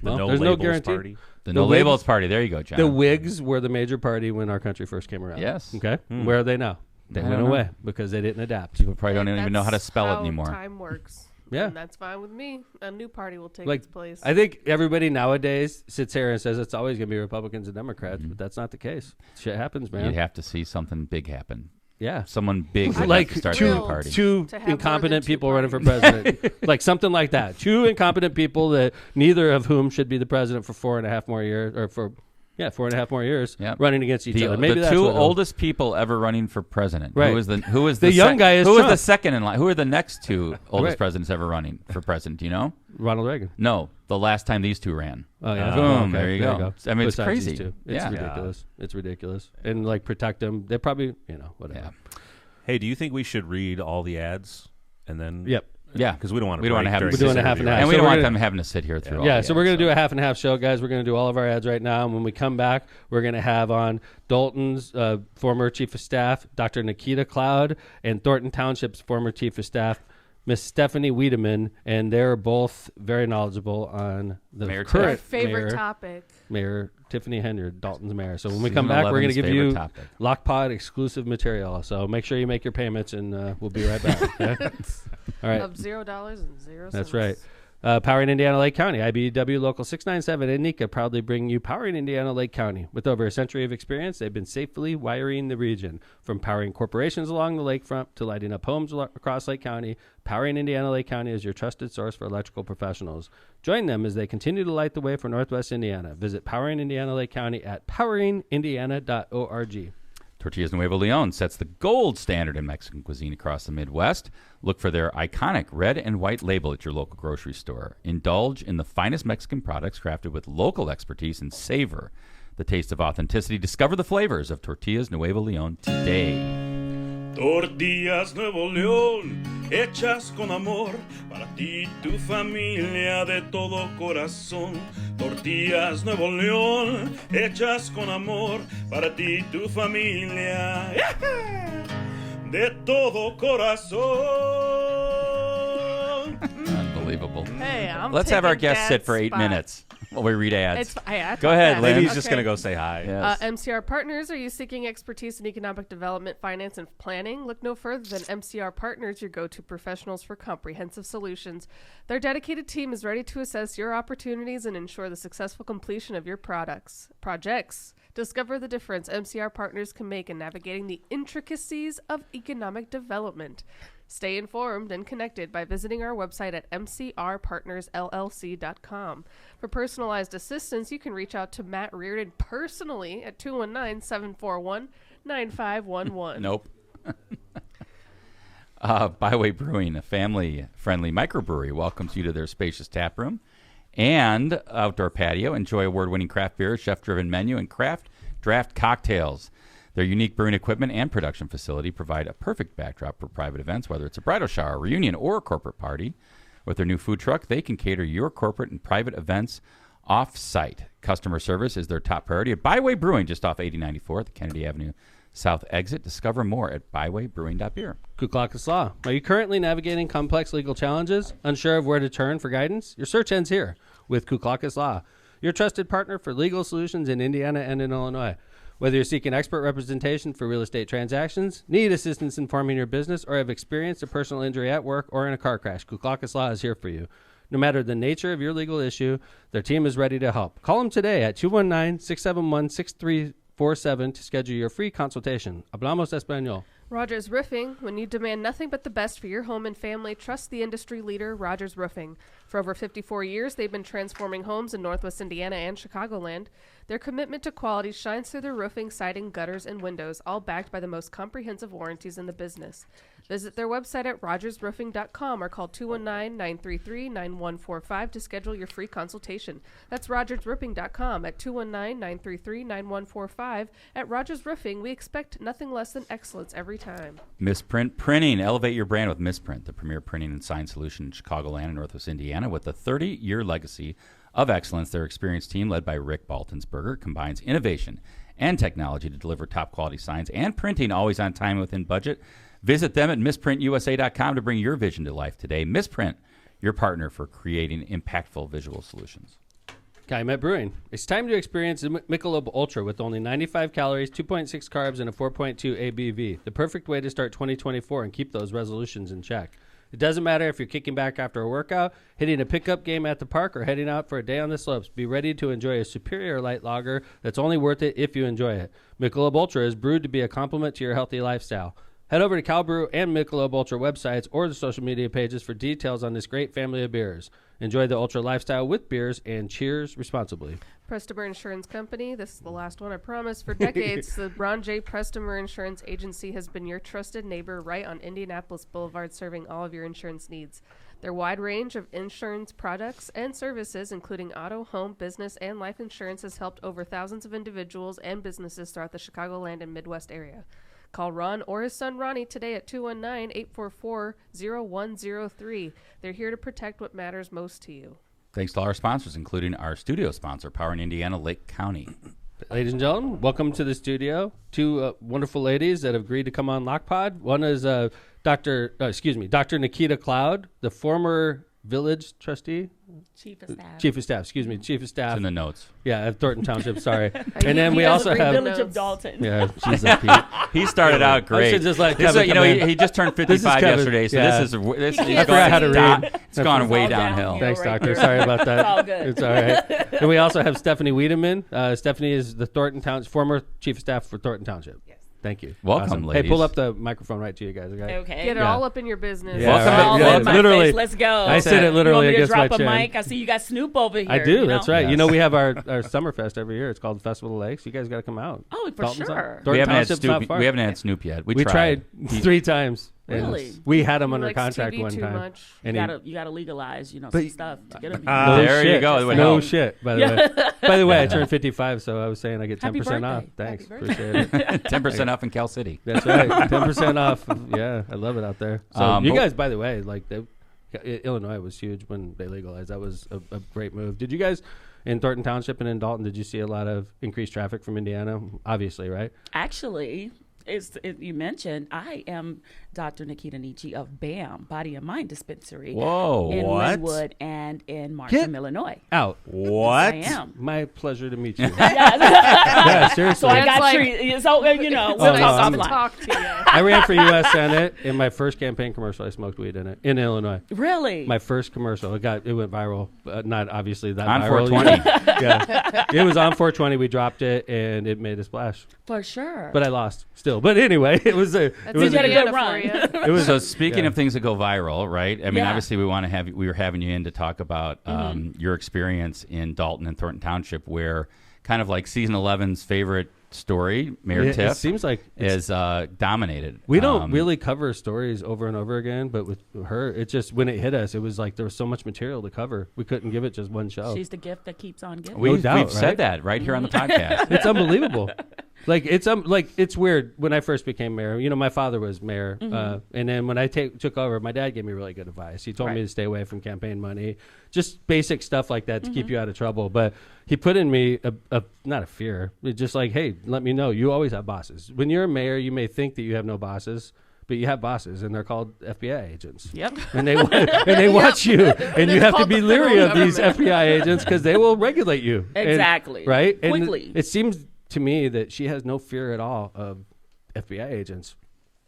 The Well, no there's no labels guarantee. party. The No Whigs- Labels Party. There you go, John. The Whigs were the major party when our country first came around. Yes. Okay. Where are they now? They I went don't know. away because they didn't adapt. People probably don't even know how to That's spell it how anymore. Time works. Yeah. And that's fine with me. A new party will take Like, its place. I think everybody nowadays sits here and says it's always going to be Republicans and Democrats, but that's not the case. Shit happens, man. You'd have to see something big happen. Yeah. Someone big would Like have to start two- a new party. two To have more incompetent than two people running for parties. president. Like something like that. Two incompetent people that neither of whom should be the president for 4.5 more years, or for 4.5 more years, Yep. running against each other. Maybe the that's two what it'll- oldest people ever running for president. Right. Who is The young guy is who is Trump. the second in line? Who are the next two oldest Right. presidents ever running for president? Do you know? Ronald Reagan. No, the last time these two ran. Oh yeah, Boom, okay. there you go. I mean, it's Besides crazy. these two. It's Yeah. ridiculous. It's ridiculous. And like protect them. They probably, whatever. Yeah. Hey, do you think we should read all the ads and then? Yep. Yeah, Because we don't want to. We don't wanna have We're doing a half and half. and we So don't we're want gonna- them having to sit here through. all Yeah, the so we're ads, going to do a half and half show, guys. We're going to do all of our ads right now. And when we come back, we're going to have on Dalton's former chief of staff, Dr. Nakita Cloud, and Thornton Township's former chief of staff, Miss Stephanie Wiedeman. And they're both very knowledgeable on the Mayor Our current favorite mayor, topic. Mayor Tiffany Henyard, Dalton's mayor. So when we come Season back, we're going to 11's give favorite you topic. LockPod exclusive material. So make sure you make your payments, and we'll be right back. Okay? All right. Of $0 and 0 cents. That's right. Powering Indiana Lake County, IBEW Local 697 and NECA proudly bring you Powering Indiana Lake County. With over a century of experience, they've been safely wiring the region. From powering corporations along the lakefront to lighting up homes across Lake County, Powering Indiana Lake County is your trusted source for electrical professionals. Join them as they continue to light the way for Northwest Indiana. Visit Powering Indiana Lake County at poweringindiana.org. Tortillas Nuevo Leon sets the gold standard in Mexican cuisine across the Midwest. Look for their iconic red and white label at your local grocery store. Indulge in the finest Mexican products crafted with local expertise and savor the taste of authenticity. Discover the flavors of Tortillas Nuevo Leon today. Tortillas Nuevo León, hechas con amor, para ti y tu familia de todo corazón. Tortillas Nuevo León, hechas con amor, para ti y tu familia de todo corazón. Unbelievable. Hey, Let's have our taking guest sit for Dad's 8 spot. minutes while we read ads. I Go ahead, that. Lynn. Maybe he's Okay. just gonna go say hi. Yes. MCR Partners, are you seeking expertise in economic development, finance, and planning? Look no further than MCR Partners, your go-to professionals for comprehensive solutions. Their dedicated team is ready to assess your opportunities and ensure the successful completion of your projects. Discover the difference MCR Partners can make in navigating the intricacies of economic development. Stay informed and connected by visiting our website at mcrpartnersllc.com. For personalized assistance, you can reach out to Matt Reardon personally at 219-741-9511. Nope. Byway Brewing, a family-friendly microbrewery, welcomes you to their spacious tap room and outdoor patio. Enjoy award-winning craft beers, chef-driven menu, and craft draft cocktails. Their unique brewing equipment and production facility provide a perfect backdrop for private events, whether it's a bridal shower, reunion, or a corporate party. With their new food truck, they can cater your corporate and private events off-site. Customer service is their top priority at Byway Brewing, just off 8094 at the Kennedy Avenue South exit. Discover more at bywaybrewing.beer. Kuklakis Law. Are you currently navigating complex legal challenges? Unsure of where to turn for guidance? Your search ends here with Kuklakis Law, your trusted partner for legal solutions in Indiana and in Illinois. Whether you're seeking expert representation for real estate transactions, need assistance in forming your business, or have experienced a personal injury at work or in a car crash, Kuklakis Law is here for you. No matter the nature of your legal issue, their team is ready to help. Call them today at 219-671-6347 to schedule your free consultation. Hablamos español. Rogers Roofing. When you demand nothing but the best for your home and family, trust the industry leader, Rogers Roofing. For over 54 years, they've been transforming homes in Northwest Indiana and Chicagoland. Their commitment to quality shines through their roofing, siding, gutters, and windows, all backed by the most comprehensive warranties in the business. Visit their website at rogersroofing.com or call 219-933-9145 to schedule your free consultation. That's rogersroofing.com at 219-933-9145. At Rogers Roofing, we expect nothing less than excellence every time. Misprint Printing. Elevate your brand with Misprint, the premier printing and sign solution in Chicagoland and Northwest Indiana. With a 30-year legacy of excellence, their experienced team, led by Rick Baltonsberger, combines innovation and technology to deliver top-quality signs and printing always on time and within budget. Visit them at misprintusa.com to bring your vision to life today. Misprint, your partner for creating impactful visual solutions. Calumet Brewing. It's time to experience the Michelob Ultra with only 95 calories, 2.6 carbs, and a 4.2 ABV. The perfect way to start 2024 and keep those resolutions in check. It doesn't matter if you're kicking back after a workout, hitting a pickup game at the park, or heading out for a day on the slopes. Be ready to enjoy a superior light lager that's only worth it if you enjoy it. Michelob Ultra is brewed to be a complement to your healthy lifestyle. Head over to Cal Brew and Michelob Ultra websites or the social media pages for details on this great family of beers. Enjoy the Ultra lifestyle with beers and cheers responsibly. Prestmer Insurance Company. This is the last one, I promise. For decades, the Ron J. Prestmer Insurance Agency has been your trusted neighbor right on Indianapolis Boulevard, serving all of your insurance needs. Their wide range of insurance products and services, including auto, home, business, and life insurance, has helped over thousands of individuals and businesses throughout the Chicagoland and Midwest area. Call Ron or his son Ronnie today at 219-844-0103. They're here to protect what matters most to you. Thanks to all our sponsors, including our studio sponsor, Powering Indiana Lake County. Ladies and gentlemen, welcome to the studio. Two wonderful ladies that have agreed to come on LockPod. One is Dr. Nakita Cloud, the former village trustee, Chief of staff. chief of staff. Excuse me, chief of staff. It's in the notes. Yeah, at Thornton Township. Sorry. you- And then he we has also great have. Village of notes. Dalton. Yeah, she's a Pete. He started out I great. should just let This is- Kevin you know, come in. he just turned 55 Kevin. yesterday, so Yeah. this is can't he's I forgot how to gone- read. It's gone It's way all downhill. downhill. Thanks, right doctor. here. Sorry about that. It's all good. It's all right. And we also have Stephanie Wiedeman. Stephanie is the Thornton Township former chief of staff for Thornton Township. Yes. Thank you. Welcome, Awesome. Hey, ladies. pull up the microphone right to you guys. Okay. Okay. Get it Yeah. all up in your business. Yeah, Welcome right. to- Yeah, all in my literally. face. Let's go. I sit it literally you want me to against my drop a chin. mic? I see you got Snoop over here. I do. you know? That's right. Yes. You know, we have our Summerfest every year. It's called Festival of Lakes. You guys got to come out. Oh, for Dalton's sure. on- We Thornton haven't had Township's not Snoop. far. We haven't had Snoop yet. We tried 3 times. and Really? We had him He under likes contract TV one too time. much. And You gotta legalize, some But- stuff to get him. no There you shit. go. It would No help. shit. By the way. By the way, I turned 55, so I was saying I get 10% off. birthday. Thanks. Happy birthday. Appreciate it. 10% off in Cal City. That's right. 10% off. Yeah, I love it out there. So you but- guys, by the way, Illinois was huge when they legalized. That was a great move. Did you guys in Thornton Township and in Dalton? Did you see a lot of increased traffic from Indiana? Obviously, right? Actually, you mentioned, I am Dr. Nakita Nietzsche of BAM, Body and Mind Dispensary. Whoa, in what? Linwood and in Markham, Illinois. Out. What? I am. My pleasure to meet you. Yeah. Yeah, seriously. So I That's got like- treated. So we'll no, talk I'm- To offline. talk to you. I ran for U.S. Senate. In my first campaign commercial, I smoked weed in it in Illinois. Really? My first commercial, it went viral. Not obviously that On viral. 420. Yeah, it was on 420. We dropped it, and it made a splash. For sure. But I lost still. But anyway, it was a. That's It was You had a good Indiana run. for you. It was So speaking of things that go viral, right? I mean, Yeah. obviously we want to have we were having you in to talk about your experience in Dalton and Thornton Township, where kind of like season 11's favorite story, Mayor It Tiff, seems like it's- is dominated. we don't really cover stories over and over again, but with her, it just when it hit us, it was like there was so much material to cover. We couldn't give it just one show. She's the gift that keeps on giving. We've doubt, right? said that right here on the podcast. It's unbelievable. It's weird. When I first became mayor, my father was mayor, and then when I took over, my dad gave me really good advice. He told me Right. to stay away from campaign money, just basic stuff like that to keep you out of trouble. But he put in me a not a fear, it's just like, hey, let me know you always have bosses. When you're a mayor, you may think that you have no bosses. But you have bosses, and they're called FBI agents. Yep. And they watch you, and you have to called be the leery federal of these government. FBI agents because they will regulate you. And- Exactly. right? And Quickly. it seems to me that she has no fear at all of FBI agents.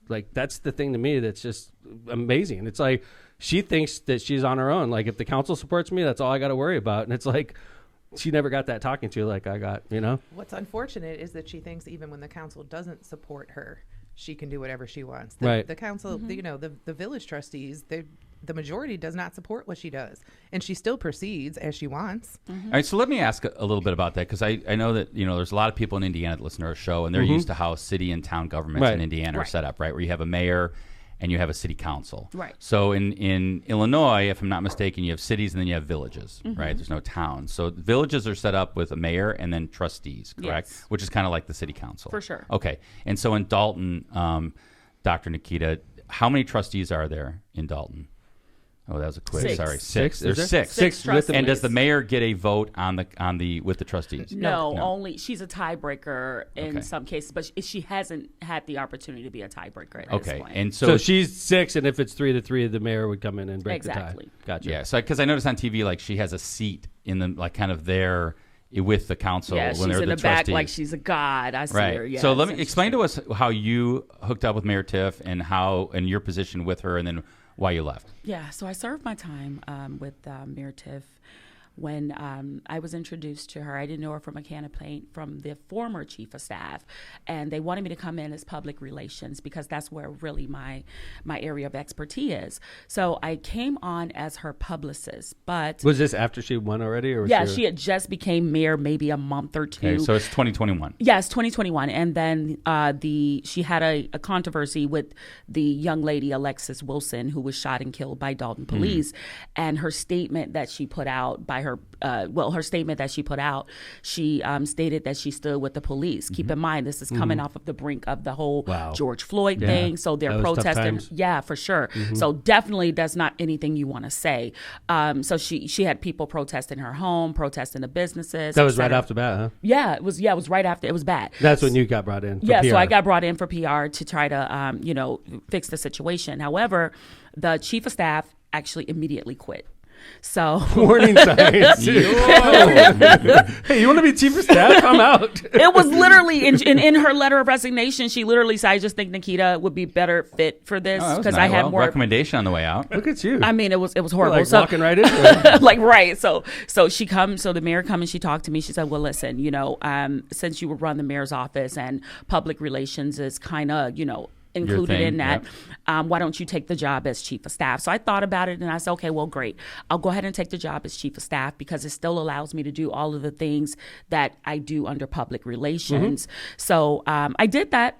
Like, that's the thing to me that's just amazing. It's like she thinks that she's on her own. Like, if the council supports me, that's all I got to worry about. And it's like she never got that talking to like I got, What's unfortunate is that she thinks even when the council doesn't support her, she can do whatever she wants. The, Right. the council, the village trustees, the majority does not support what she does, and she still proceeds as she wants. All right, so let me ask a little bit about that because I know that there's a lot of people in Indiana that listen to our show, and they're used to how city and town governments Right. in Indiana are Right. set up, right? Where you have a mayor and you have a city council. Right. So in Illinois, if I'm not mistaken, you have cities and then you have villages, right? There's no towns. So villages are set up with a mayor and then trustees, correct? Yes. Which is kind of like the city council. For sure. Okay. And so in Dalton, Dr. Nikita, how many trustees are there in Dalton? Oh, that was a quick. Six. Sorry, Six, There's is there? six. Six with the And does the trustees. mayor get a vote on the with the trustees? No, No. only she's a tiebreaker in Okay. some cases, but she hasn't had the opportunity to be a tiebreaker at this Okay, point. and So so, she's 6, and if it's 3-3, the mayor would come in and break Exactly. the tie. Gotcha. yeah, so because I noticed on TV like she has a seat in the like kind of there with the council yeah, when she's they're in the the back trustees. like she's a god. I see right. her. Yes, so let me and explain she's- to us how you hooked up with Mayor Tiff and your position with her, and then why you left. Yeah, so I served my time with Mayor Tiff when I was introduced to her. I didn't know her from a can of paint from the former chief of staff, and they wanted me to come in as public relations because that's where really my area of expertise is. So I came on as her publicist, but Was this after she won already, or was yeah, she had just became mayor maybe a month or two. Okay, so it's 2021. Yes, 2021, and then she had a controversy with the young lady Alexis Wilson, who was shot and killed by Dalton police, and her statement that she put out her statement that she put out, she stated that she stood with the police. Keep in mind, this is coming off of the brink of the whole Wow. George Floyd Yeah. thing, so they're That was tough protesting. times. Yeah, for sure. So definitely, that's not anything you want to say. So she had people protesting her home, protesting the businesses. That was et right cetera. off the bat, huh? Yeah, it was right after. It was bad. That's when you got brought in. For Yeah, PR. so I got brought in for PR to try to, fix the situation. However, the chief of staff actually immediately quit. So Warning signs. Hey, you want to be chief of staff? I'm out. it was literally in her letter of resignation. She literally said, "I just think Nakita would be better fit for this Oh, that was because nice. I had Well, more." recommendation on the way out. Look at you. I mean, it was You're horrible. like So walking right into it. like right. So she comes. So the mayor come and she talked to me. She said, "Well, listen, since you would run the mayor's office and public relations is kind of included thing, in that. Why don't you take the job as chief of staff?" So I thought about it and I said, okay, well, great. I'll go ahead and take the job as chief of staff because it still allows me to do all of the things that I do under public relations. So I did that.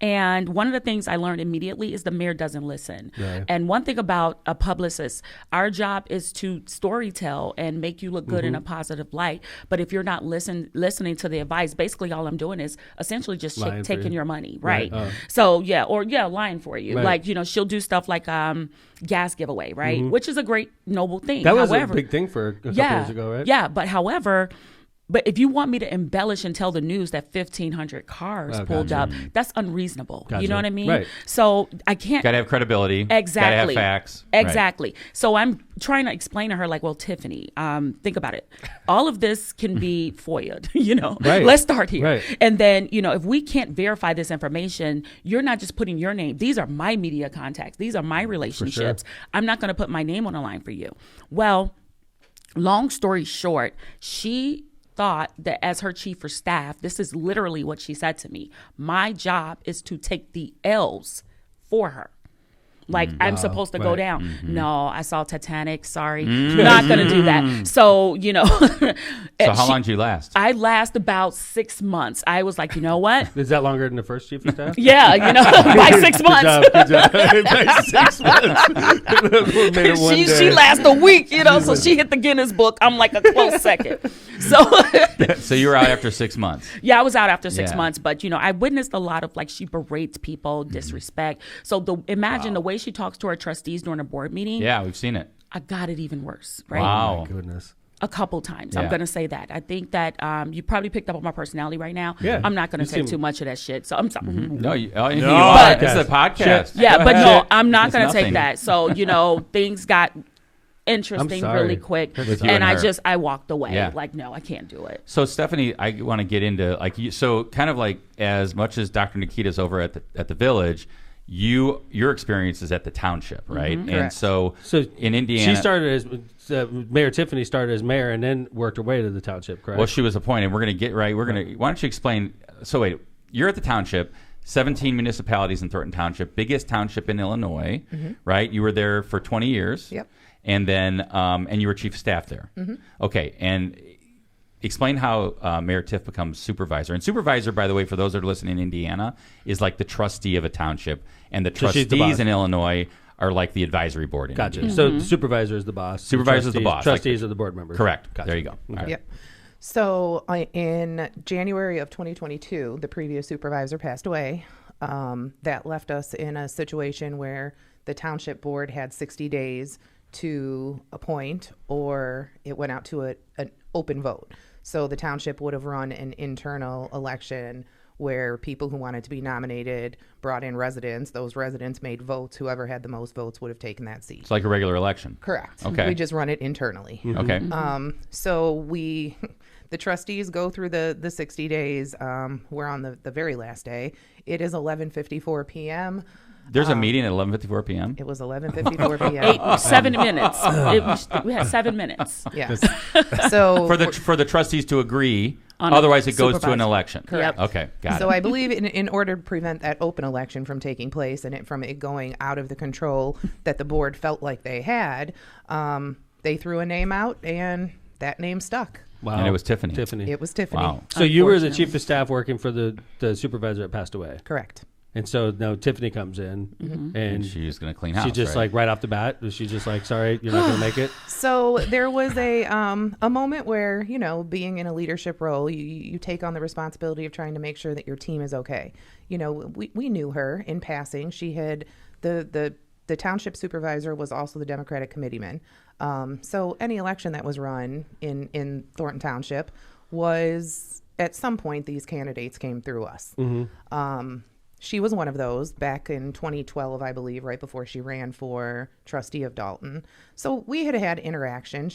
And one of the things I learned immediately is the mayor doesn't listen. Right. And one thing about a publicist, our job is to storytell and make you look good in a positive light. But if you're not listening to the advice, basically all I'm doing is essentially just Lying for taking you. your money, right? Right. So lying for you. Right. Like, she'll do stuff like gas giveaway, right? Which is a great noble thing. That was However, a big thing for a couple years ago, right? yeah, but however, if you want me to embellish and tell the news that 1,500 cars pulled up, that's unreasonable. Gotcha. You know what I mean? Right. So I can't. Got to have credibility. Exactly. Got to have facts. Right. Exactly. So I'm trying to explain to her, like, well, Tiffany, think about it. All of this can be FOIA'd, Right. Let's start here. Right. And then, if we can't verify this information, you're not just putting your name. These are my media contacts. These are my relationships. I'm not going to put my name on the line for you. Well, long story short, she thought that as her chief of staff, this is literally what she said to me. My job is to take the L's for her. Like, I'm supposed to go right. down. No, I saw Titanic. Sorry. Not going to do that. So, So how long did you last? I last about 6 months. I was like, you know what? Is that longer than the first chief of staff? Yeah, by 6 months. Good job. By 6 months. Made it one She day. lasts a week, so she hit the Guinness book. I'm like a close second. So So you were out after 6 months. yeah, I was out after 6 Yeah. months, but I witnessed a lot of, like, she berates people, disrespect. So imagine the way she talks to her trustees during a board meeting. Yeah, we've seen it. I got it even worse, right? Wow. Oh, my goodness. A couple times. Yeah. I'm going to say that. I think that you probably picked up on my personality right now. Yeah. I'm not going You to take seem- too much of that shit. So I'm sorry. No, you are. But- This is a podcast. Yeah, Go but ahead. no, I'm not It's going to take nothing. that. So, things got interesting sorry. really quick. With you And and her. I walked away. Yeah. Like, no, I can't do it. So Stephanie, I want to get into so kind of like as much as Dr. Nakita's over at the village, your experience is at the township, right? And Correct. so in Indiana, she started as Mayor Tiffany started as mayor and then worked her way to the township, correct? well, she was appointed. We're going to get right. Why don't you explain? So wait, you're at the township. 17 municipalities in Thornton Township, biggest township in Illinois, right? You were there for 20 years. Yep. And then, and you were chief of staff there. Okay. And explain how Mayor Tiff becomes supervisor. And supervisor, by the way, for those that are listening in Indiana, is like the trustee of a township. And the So she's the trustees boss. in Illinois are like the advisory board. In Gotcha. Indiana. So the supervisor is the boss. Supervisor is the boss. Trustees are the board members. Correct. Gotcha. There you go. All right. Yep. So in January of 2022, the previous supervisor passed away. That left us in a situation where the township board had 60 days to appoint, or it went out to an open vote. So the township would have run an internal election where people who wanted to be nominated brought in residents. Those residents made votes. Whoever had the most votes would have taken that seat. It's like a regular election. Correct. Okay. We just run it internally. Okay. So the trustees go through the 60 days. We're on the very last day. It is 11:54 p.m. There's a meeting at 11:54 p.m. It was 11:54 p.m. 7 minutes. We had 7 minutes. Yes. So for the trustees to agree. On a Otherwise, it goes to an supervisor. election. Correct. Okay. Got So it. I believe in order to prevent that open election from taking place and from it going out of the control that the board felt like they had, they threw a name out and that name stuck. Wow. And it was Tiffany. It was Tiffany. Wow. So you were the Unfortunately. chief of staff working for the supervisor that passed away. Correct. And so now Tiffany comes in And and she's going to clean house. she just right? like right off the bat, was she just like, sorry, you're not going to make it? So there was a moment where, being in a leadership role, you take on the responsibility of trying to make sure that your team is okay. We knew her in passing. She had the township supervisor was also the Democratic committeeman. So any election that was run in Thornton Township was, at some point, these candidates came through us. She was one of those back in 2012, I believe, right before she ran for trustee of Dalton. So we had interaction.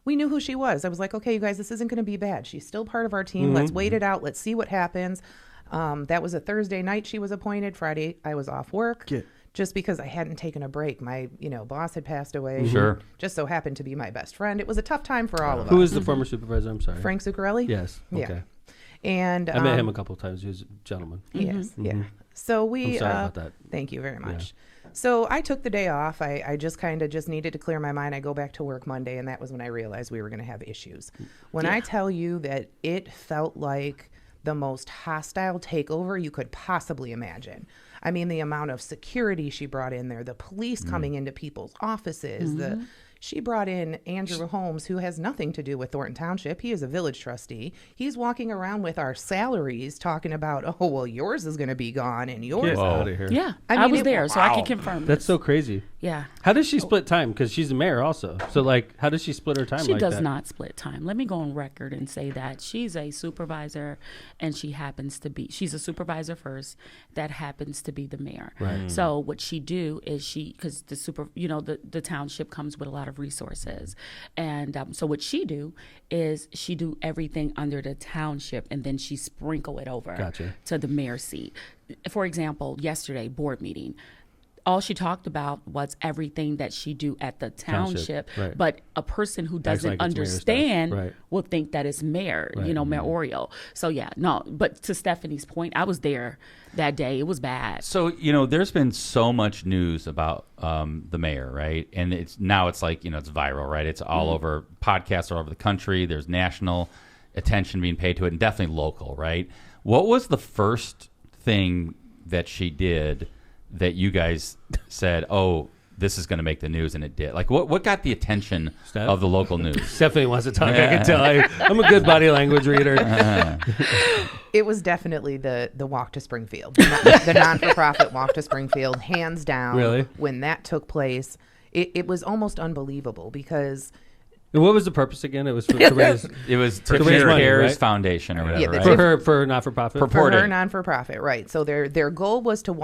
We knew who she was. I was like, okay, you guys, this isn't going to be bad. She's still part of our team. Let's wait it out. Let's see what happens. That was a Thursday night she was appointed. Friday, I was off work. Just because I hadn't taken a break. My, boss had passed away. Sure. Just so happened to be my best friend. It was a tough time for all of us. Who is the former supervisor? I'm sorry. Frank Zuccarelli? Yes. Okay. Yeah. And I met him a couple of times. He was a gentleman. Yes. Yeah. So we. I'm sorry about that. Thank you very much. So I took the day off. I just kind of just needed to clear my mind. I go back to work Monday, and that was when I realized we were going to have issues. When I tell you that it felt like the most hostile takeover you could possibly imagine. I mean, the amount of security she brought in there, the police coming into people's offices, she brought in Andrew Holmes, who has nothing to do with Thornton Township. He is a village trustee. He's walking around with our salaries talking about, oh, well, yours is going to be gone and yours. Get out of here. Yeah, I I mean, was it- there, so I can confirm. That's this. so crazy. Yeah. How does she split time? Because she's the mayor also. So, how does she split her time She like does that? not split time. Let me go on record and say that she's a supervisor, and she's a supervisor first. That happens to be the mayor. Right. So what she do is because the township comes with a lot of resources, and so what she do is she do everything under the township, and then she sprinkle it over Gotcha. to the mayor's seat. For example, yesterday board meeting. All she talked about was everything that she do at the township, right. but a person who Acts doesn't like it's mayor stuff. understand Right. will think that it's mayor, Right. mayoral. So yeah, no. But to Stephanie's point, I was there that day. It was bad. So there's been so much news about the mayor, right? And it's like it's viral, right? It's all over podcasts all over the country. There's national attention being paid to it, and definitely local, right? What was the first thing that she did that you guys said, oh, this is going to make the news, and it did? Like, what got the attention Steph? of the local news? Stephanie wants to talk. I can tell. I'm a good body language reader. It was definitely the walk to Springfield, the non-for-profit walk to Springfield, hands down. Really? When that took place, it was almost unbelievable because And what was the purpose again? It was to raise It was To raise Tiffany money, Cares right? Foundation or whatever, Yeah, the right? for not for profit. For- for Reported. her non-for-profit, right? So their goal was to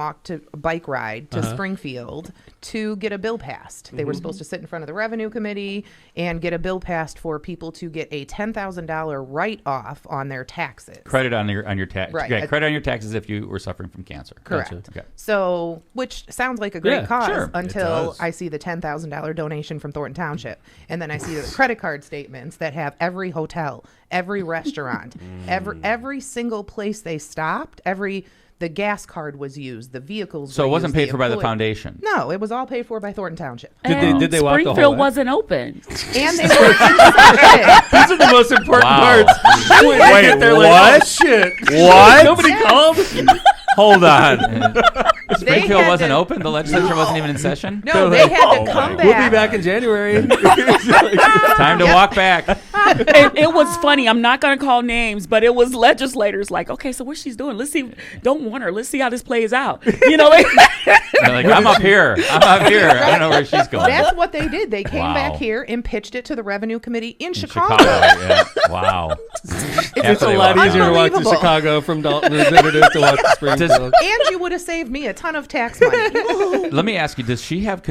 bike ride to Springfield to get a bill passed. They were supposed to sit in front of the revenue committee and get a bill passed for people to get a $10,000 write-off on their taxes. Credit on your tax. Right. Yeah, credit on your taxes if you were suffering from cancer. Correct. Gotcha. Okay. So, which sounds like a great Yeah, cause sure. It until does. I see the $10,000 donation from Thornton Township. And then I see the credit card statements that have every hotel, every restaurant, every single place they stopped, the gas card was used, the vehicles So were it wasn't used, paid for by the employee- foundation. No, it was all paid for by Thornton Township. Did they walk the whole Springfield way? wasn't open. And they were inside. These are the most important Wow. parts. Wait, Wait, what? shit. What? Nobody called? Hold on. Springfield had wasn't to- open? The legislature wasn't even in session? No, they had to come We'll be back. back in January. Time to walk back. It was funny. I'm not going to call names, but it was legislators like, okay, so what she's doing? Let's see. Don't want her. Let's see how this plays out. You know, like, They're like, I'm up here. I don't know where she's going. That's what they did. They came Wow. back here and pitched it to the revenue committee in In Chicago. yeah. Wow. It's a lot easier to walk to Unbelievable. Chicago from Dalton than it is to walk to Springfield. And you would have saved me a ton of tax money. Let me ask you, does she have,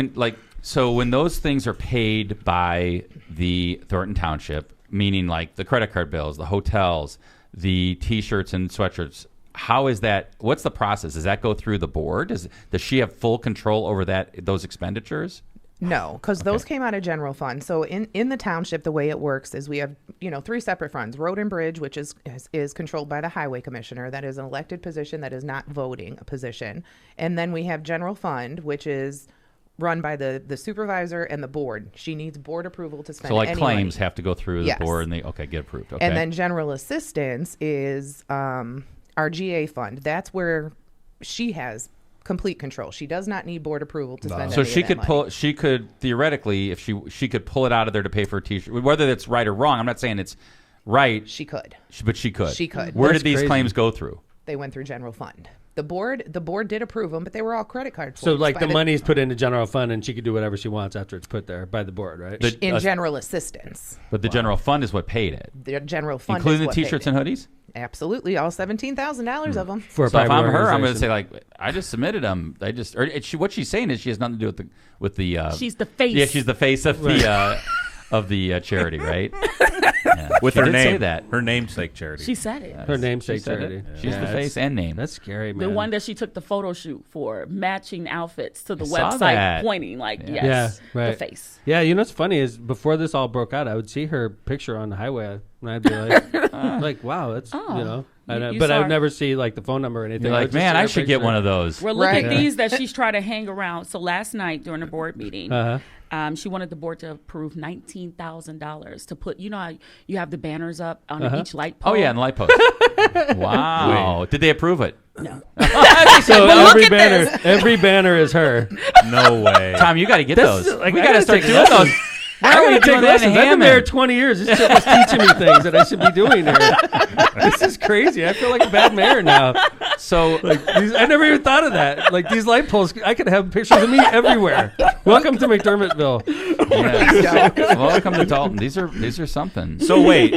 so when those things are paid by the Thornton Township, meaning like the credit card bills, the hotels, the T-shirts and sweatshirts, how is that, what's the process? Does that go through the board? Does she have full control over those expenditures? No, because those came out of general fund. So in the township, the way it works is we have, 3 separate funds. Road and Bridge, which is controlled by the highway commissioner. That is an elected position that is not voting a position. And then we have general fund, which is run by the supervisor and the board. She needs board approval to spend So like any claims money. have to go through the Yes. board and they, get approved. Okay. And then general assistance is our GA fund. That's where she has complete control. She does not need board approval to spend So any she of that could money. she could theoretically, if she could pull it out of there to pay for a T-shirt, whether it's right or wrong. I'm not saying it's right, She could. but she could. She could. Where That's did these crazy. claims go through? They went through general fund. The board did approve them, but they were all credit card So swipes like by the money's put into general fund, and she could do whatever she wants after it's put there by the board, right? in general assistance. But the general fund is what paid it, The general fund, including is the what T-shirts paid and it. hoodies. Absolutely, all $17,000 of them. For a So if private I'm her, I'm going to organization. say like, I just submitted them. What she's saying is she has nothing to do with the. She's the face. Yeah, she's the face of the charity, right? Yeah. With She her did name, say that. her namesake charity. She said it. her namesake She said charity. it. She's the face and name. That's scary, man. The one that she took the photo shoot for, matching outfits to the I saw website, that. pointing like, Yeah. yes, Yeah, right. the face. Yeah, you know what's funny is before this all broke out, I would see her picture on the highway, and I'd be like, wow, that's Oh. You but I saw would her- never see like the phone number or anything. You're like, man, I should get one of those. Well, look Right. at these that she's trying to hang around. So last night during the board meeting, Uh-huh. she wanted the board to approve $19,000 to put, you know, how you have the banners up on each light pole. Oh yeah, and the light post. Wow. Did they approve it? No. So But look every at every banner is her. No way. Tom, you got to get That's- those. like, we I got to gotta start take doing lessons. those. Why I are we gotta doing take that lessons. in I've been there Hammond? 20 years. This shit was teaching me things that I should be doing here. This is crazy. I feel like a bad mayor now. So I never even thought of that. Like these light poles, I could have pictures of me everywhere. Welcome to McDermottville. yes. Welcome to Dalton. These are something. So wait.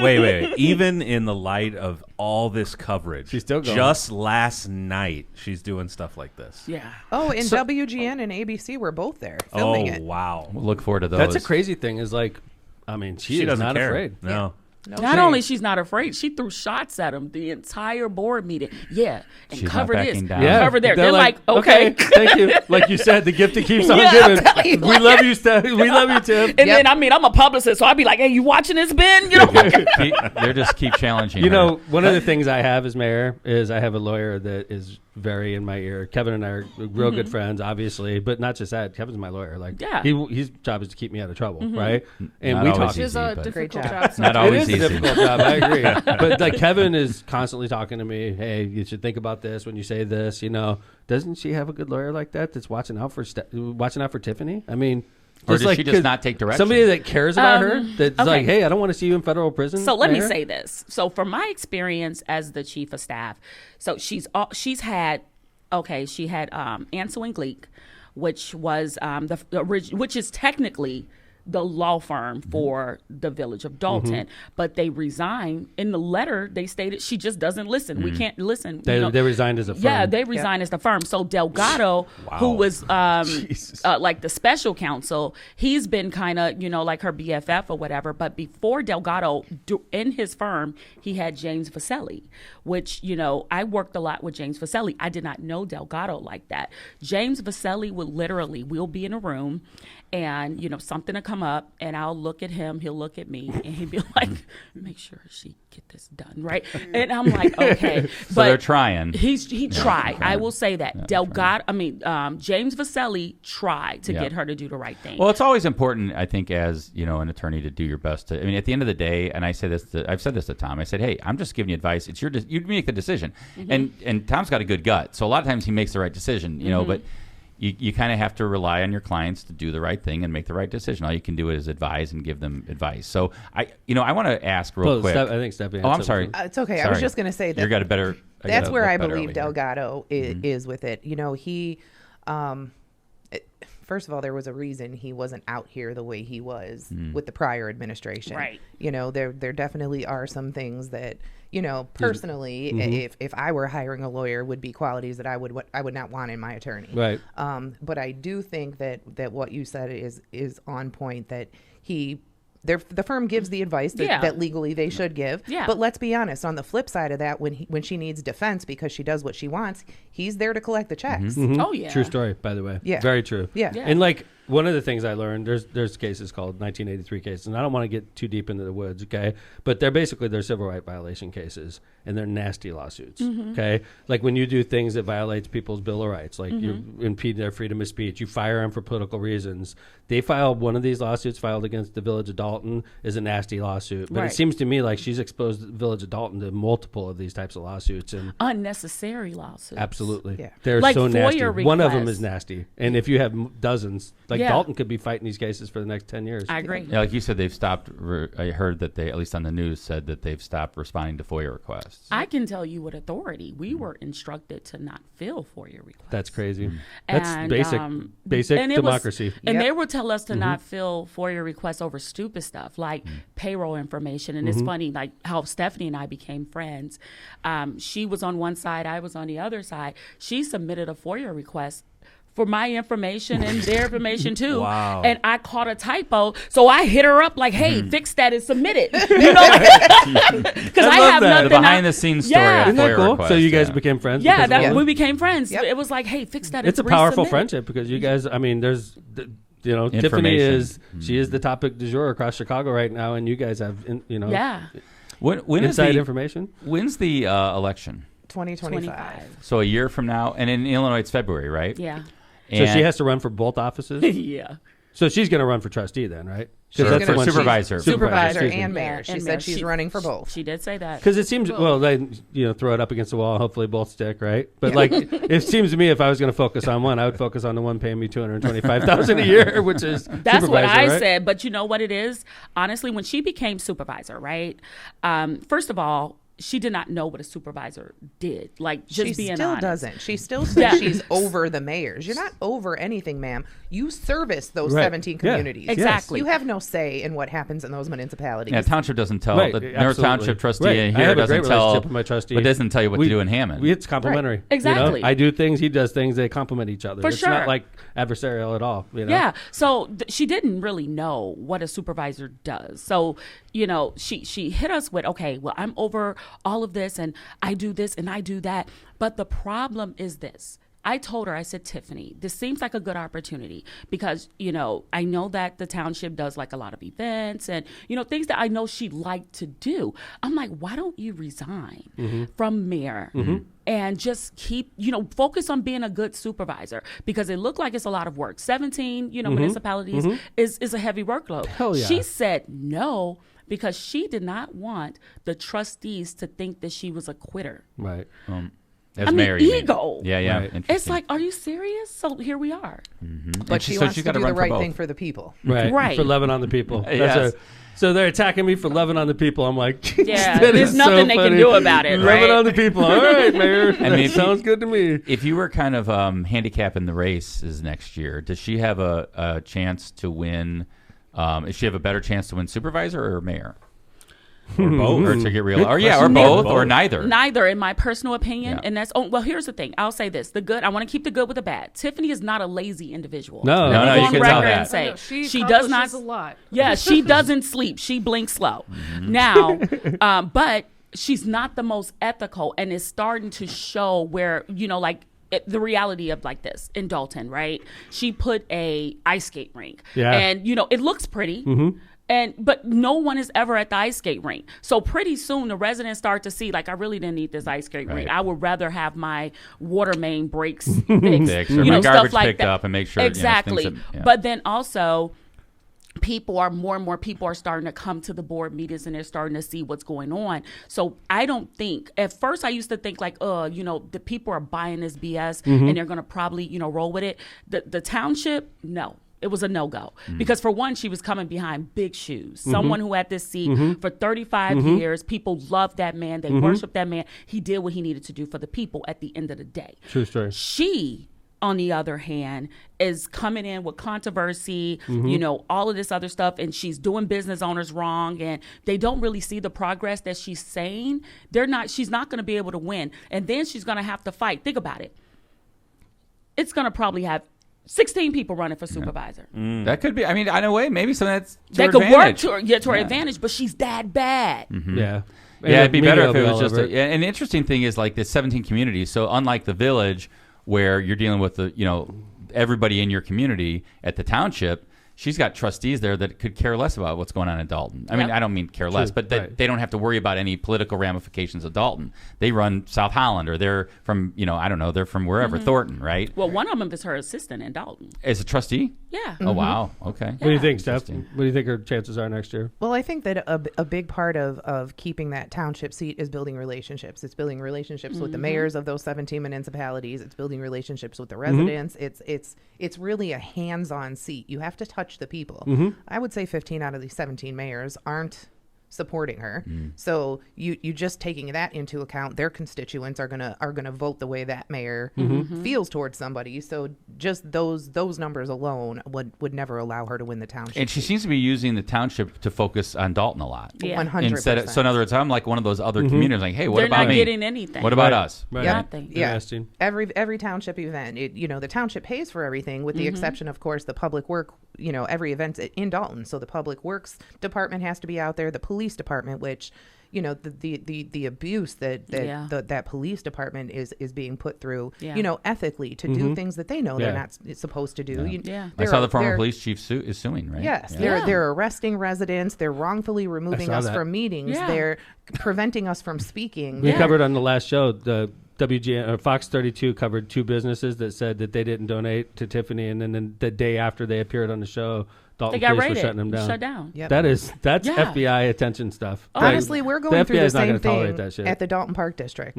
Even in the light of all this coverage, She's still going. Just last night, she's doing stuff like this. Yeah. Oh, and WGN and ABC were both there filming Oh it. wow. We'll look forward to those. That's a crazy thing. Is like, I mean, she is doesn't not care. afraid. No. Not only she's not afraid, she threw shots at him the entire board meeting. Yeah, and She's not cover this, backing down. Yeah, cover there. They're like, okay. thank you. Like you said, the gift that keeps on Yeah, I'm telling you, giving. We love you, Steph. We love you, Tim. And then, I mean, I'm a publicist, so I'd be like, hey, you watching this, Ben? You know, They just keep challenging. You her. know, one of the things I have as mayor is I have a lawyer that is very in my ear. Kevin and I are real good friends, obviously, but not just that. Kevin's my lawyer. Like, Yeah. his job is to keep me out of trouble, right? And Not we always talk. Which is easy, a but- difficult Great job. job. Not It always is a easy. difficult job. I agree. But like Kevin is constantly talking to me. Hey, you should think about this when you say this. You know, doesn't she have a good lawyer like that that's watching out for Tiffany? I mean, Or does she just 'cause not take direction? Somebody that cares about her. That's okay. like, hey, I don't want to see you in federal prison. So let me Mayor. say this. So from my experience as the chief of staff, so she had Ansel and Gleek, which was which is technically the law firm for the village of Dalton, but they resigned. In the letter, they stated she just doesn't listen. We can't listen. They resigned as a firm. Yeah, they resigned as the firm. So Delgado, who was like the special counsel, he's been kind of, like her BFF or whatever. But before Delgado, in his firm, he had James Vaselli, which, I worked a lot with James Vaselli. I did not know Delgado like that. James Vaselli we'll be in a room and, something will come up and I'll look at him, he'll look at me, and he'd be like, make sure she get this done, right? And I'm like, okay. So they're trying. He tried. I will say that. James Vaselli tried to get her to do the right thing. Well, it's always important, I think, as an attorney, to do your best. At the end of the day, and I've said this to Tom. I said, hey, I'm just giving you advice. It's you make the decision, and Tom's got a good gut, so a lot of times he makes the right decision. But you kind of have to rely on your clients to do the right thing and make the right decision. All you can do is advise and give them advice. So I want to ask real quick. I think Stephanie. Oh, I'm sorry. It's okay. I Sorry. was just going to say that You got a better. that's where I believe earlier. Delgado is with it. He, first of all, there was a reason he wasn't out here the way he was with the prior administration. Right. There definitely are some things that, personally, if I were hiring a lawyer, would be qualities that I would not want in my attorney. Right. But I do think that what you said is on point, that the firm gives the advice that legally they should give. Yeah. But let's be honest, on the flip side of that, when she needs defense because she does what she wants, he's there to collect the checks. Oh, yeah. True story, by the way. Yeah. Very true. Yeah. Yeah. And like one of the things I learned, there's cases called 1983 cases, and I don't want to get too deep into the woods, okay? But they're civil right violation cases, and they're nasty lawsuits, okay? Like when you do things that violates people's Bill of Rights, like you impede their freedom of speech, you fire them for political reasons. They filed one of these lawsuits filed against the Village of Dalton is a nasty lawsuit. But Right. it seems to me like she's exposed the Village of Dalton to multiple of these types of lawsuits, and Unnecessary lawsuits. absolutely. Yeah. They're Like so nasty. FOIA One of them requests. is nasty. And if you have dozens, like Like Yeah. Dalton could be fighting these cases for the next 10 years. I agree. Yeah, like you said, they've stopped. I heard that they, at least on the news, said that they've stopped responding to FOIA requests. I can tell you with authority, we were instructed to not fill FOIA requests. That's crazy. That's And, basic and it was- democracy. and Yep. they would tell us to not fill FOIA requests over stupid stuff like payroll information. And it's funny, like how Stephanie and I became friends. She was on one side, I was on the other side. She submitted a FOIA request for my information and their information too. Wow. And I caught a typo. So I hit her up like, hey, fix that and submit it. You know, because I love have that. nothing. The behind the scenes story Yeah. of Isn't that FOIA cool? requests, So you guys yeah. became friends? Yeah, because of that all we became friends. Yep. It was like, hey, fix that. It's a and powerful resubmit. friendship because you guys, I mean, Tiffany Information. she is the topic du jour across Chicago right now, and you guys have, Yeah. When is inside the information. when's the election? 2025. So a year from now, and in Illinois it's February, right? Yeah. So And she has to run for both offices. Yeah. So she's going to run for trustee then, right? Sure, that's for the one supervisor. Supervisor excuse me. and mayor. Yeah, She and said mayor. she's running for both. She did say that. Because it seems, well, they throw it up against the wall. Hopefully, both stick, right? But like, it seems to me if I was going to focus on one, I would focus on the one paying me $225,000 a year, which is That's what supervisor, I right? said. But you know what it is? Honestly, when she became supervisor, right? First of all, she did not know what a supervisor did. Like, just She being still honest. doesn't. She still says Yeah. she's over the mayors. You're not over anything, ma'am. You service those Right. 17 Yeah. communities. Exactly. You have no say in what happens in those municipalities. Yeah, township doesn't tell. Right, The North absolutely. Township trustee Right. in I here have a doesn't great tell. relationship with my trustee. But doesn't tell you what to do in Hammond. It's complementary. Right. Exactly. I do things, he does things, they complement each other. For It's sure. not like adversarial at all. Yeah. So she didn't really know what a supervisor does. So, she hit us with, okay, well, I'm over all of this and I do this and I do that. But the problem is this. I told her, I said, Tiffany, this seems like a good opportunity because, I know that the township does like a lot of events and, things that I know she'd like to do. I'm like, why don't you resign from mayor and just keep, focus on being a good supervisor because it looked like it's a lot of work. 17, municipalities is a heavy workload. Hell yeah. She said no because she did not want the trustees to think that she was a quitter. Right. As mayor, you mean. ego. Yeah, yeah. Right. Interesting. It's like, are you serious? So here we are. But she so wants she's to gotta do the run for right both. thing for the people. Right. Right. For loving on the people. Yes. So they're attacking me for loving on the people. I'm like, Yeah, that there's is nothing so they can funny. do about it, Loving right? on the people. All right, Mayor. I mean, That if you- sounds good to me. If you were kind of handicapping the races next year, does she have a chance to win? Does she have a better chance to win supervisor or mayor? Or both. Or to get real? Good Or yeah, or question. both, Both. or neither. Neither, in my personal opinion. Yeah. And that's, well, here's the thing. I'll say this. The good, I want to keep the good with the bad. Tiffany is not a lazy individual. No. No, Let me you go on can tell record that. and say I know, she does not. accomplishes a lot. Yeah, she doesn't sleep. She blinks slow. Now, but she's not the most ethical, and it's starting to show where, the reality of like this in Dalton, right? She put a ice skate rink. Yeah. And, it looks pretty. But no one is ever at the ice skate rink. So pretty soon the residents start to see, like, I really didn't need this ice skate rink. Right. I would rather have my water main breaks fixed. Fixed, or my garbage picked up and make sure, Exactly. things that- yeah. But then also, more and more people are starting to come to the board meetings and they're starting to see what's going on. So I don't think, at first I used to think like, the people are buying this BS and they're going to probably, roll with it. The township, no. It was a no-go because, for one, she was coming behind big shoes. Someone who had this seat for 35 years. People loved that man. They worshiped that man. He did what he needed to do for the people at the end of the day. True story. She, on the other hand, is coming in with controversy, all of this other stuff, and she's doing business owners wrong, and they don't really see the progress that she's saying. She's not going to be able to win. And then she's going to have to fight. Think about it. It's going to probably have 16 people running for supervisor. That could be. I mean, in a way, maybe some of that's to That her could advantage. work to her advantage, but she's that bad. Yeah. Yeah, it'd be better if it was all just. over it. And the interesting thing is, like, there's 17 communities. So unlike the village, where you're dealing with everybody in your community, at the township, she's got trustees there that could care less about what's going on in Dalton. I mean, I don't mean care less, but they don't have to worry about any political ramifications of Dalton. They run South Holland, or they're from, I don't know, they're from wherever, Thornton, right? Well, one of them is her assistant in Dalton. As a trustee? Yeah. Oh, wow. Okay. What do you think, Steph? What do you think her chances are next year? Well, I think that a big part of keeping that township seat is building relationships. It's building relationships with the mayors of those 17 municipalities. It's building relationships with the residents. It's really a hands-on seat. You have to touch the people. I would say 15 out of these 17 mayors aren't supporting her. So you just taking that into account, their constituents are gonna vote the way that mayor feels towards somebody. So just those numbers alone would never allow her to win the township. And she seems to be using the township to focus on Dalton a lot. Yeah. 100%. So in other words, I'm like one of those other communities. Like, hey, what They're about not me? getting anything. What about us? Right. Nothing. Yeah. Interesting. Every township event, the township pays for everything, with the exception, of course, the public work. Every event in Dalton. So the public works department has to be out there. The police department, which the abuse that police department is being put through, ethically to do things that they know they're not supposed to do. I saw the former police chief is suing, right? Yes, Yeah. they're arresting residents. They're wrongfully removing us from meetings. Yeah. They're preventing us from speaking. We covered on the last show, the Fox 32 covered 2 businesses that said that they didn't donate to Tiffany, and then the day after they appeared on the show, Dalton They got police were raided. shutting them down. Shut down. Yep. That's Yeah. FBI attention stuff. Honestly, we're going through FBI the is not same gonna tolerate thing that shit. at the Dalton Park District.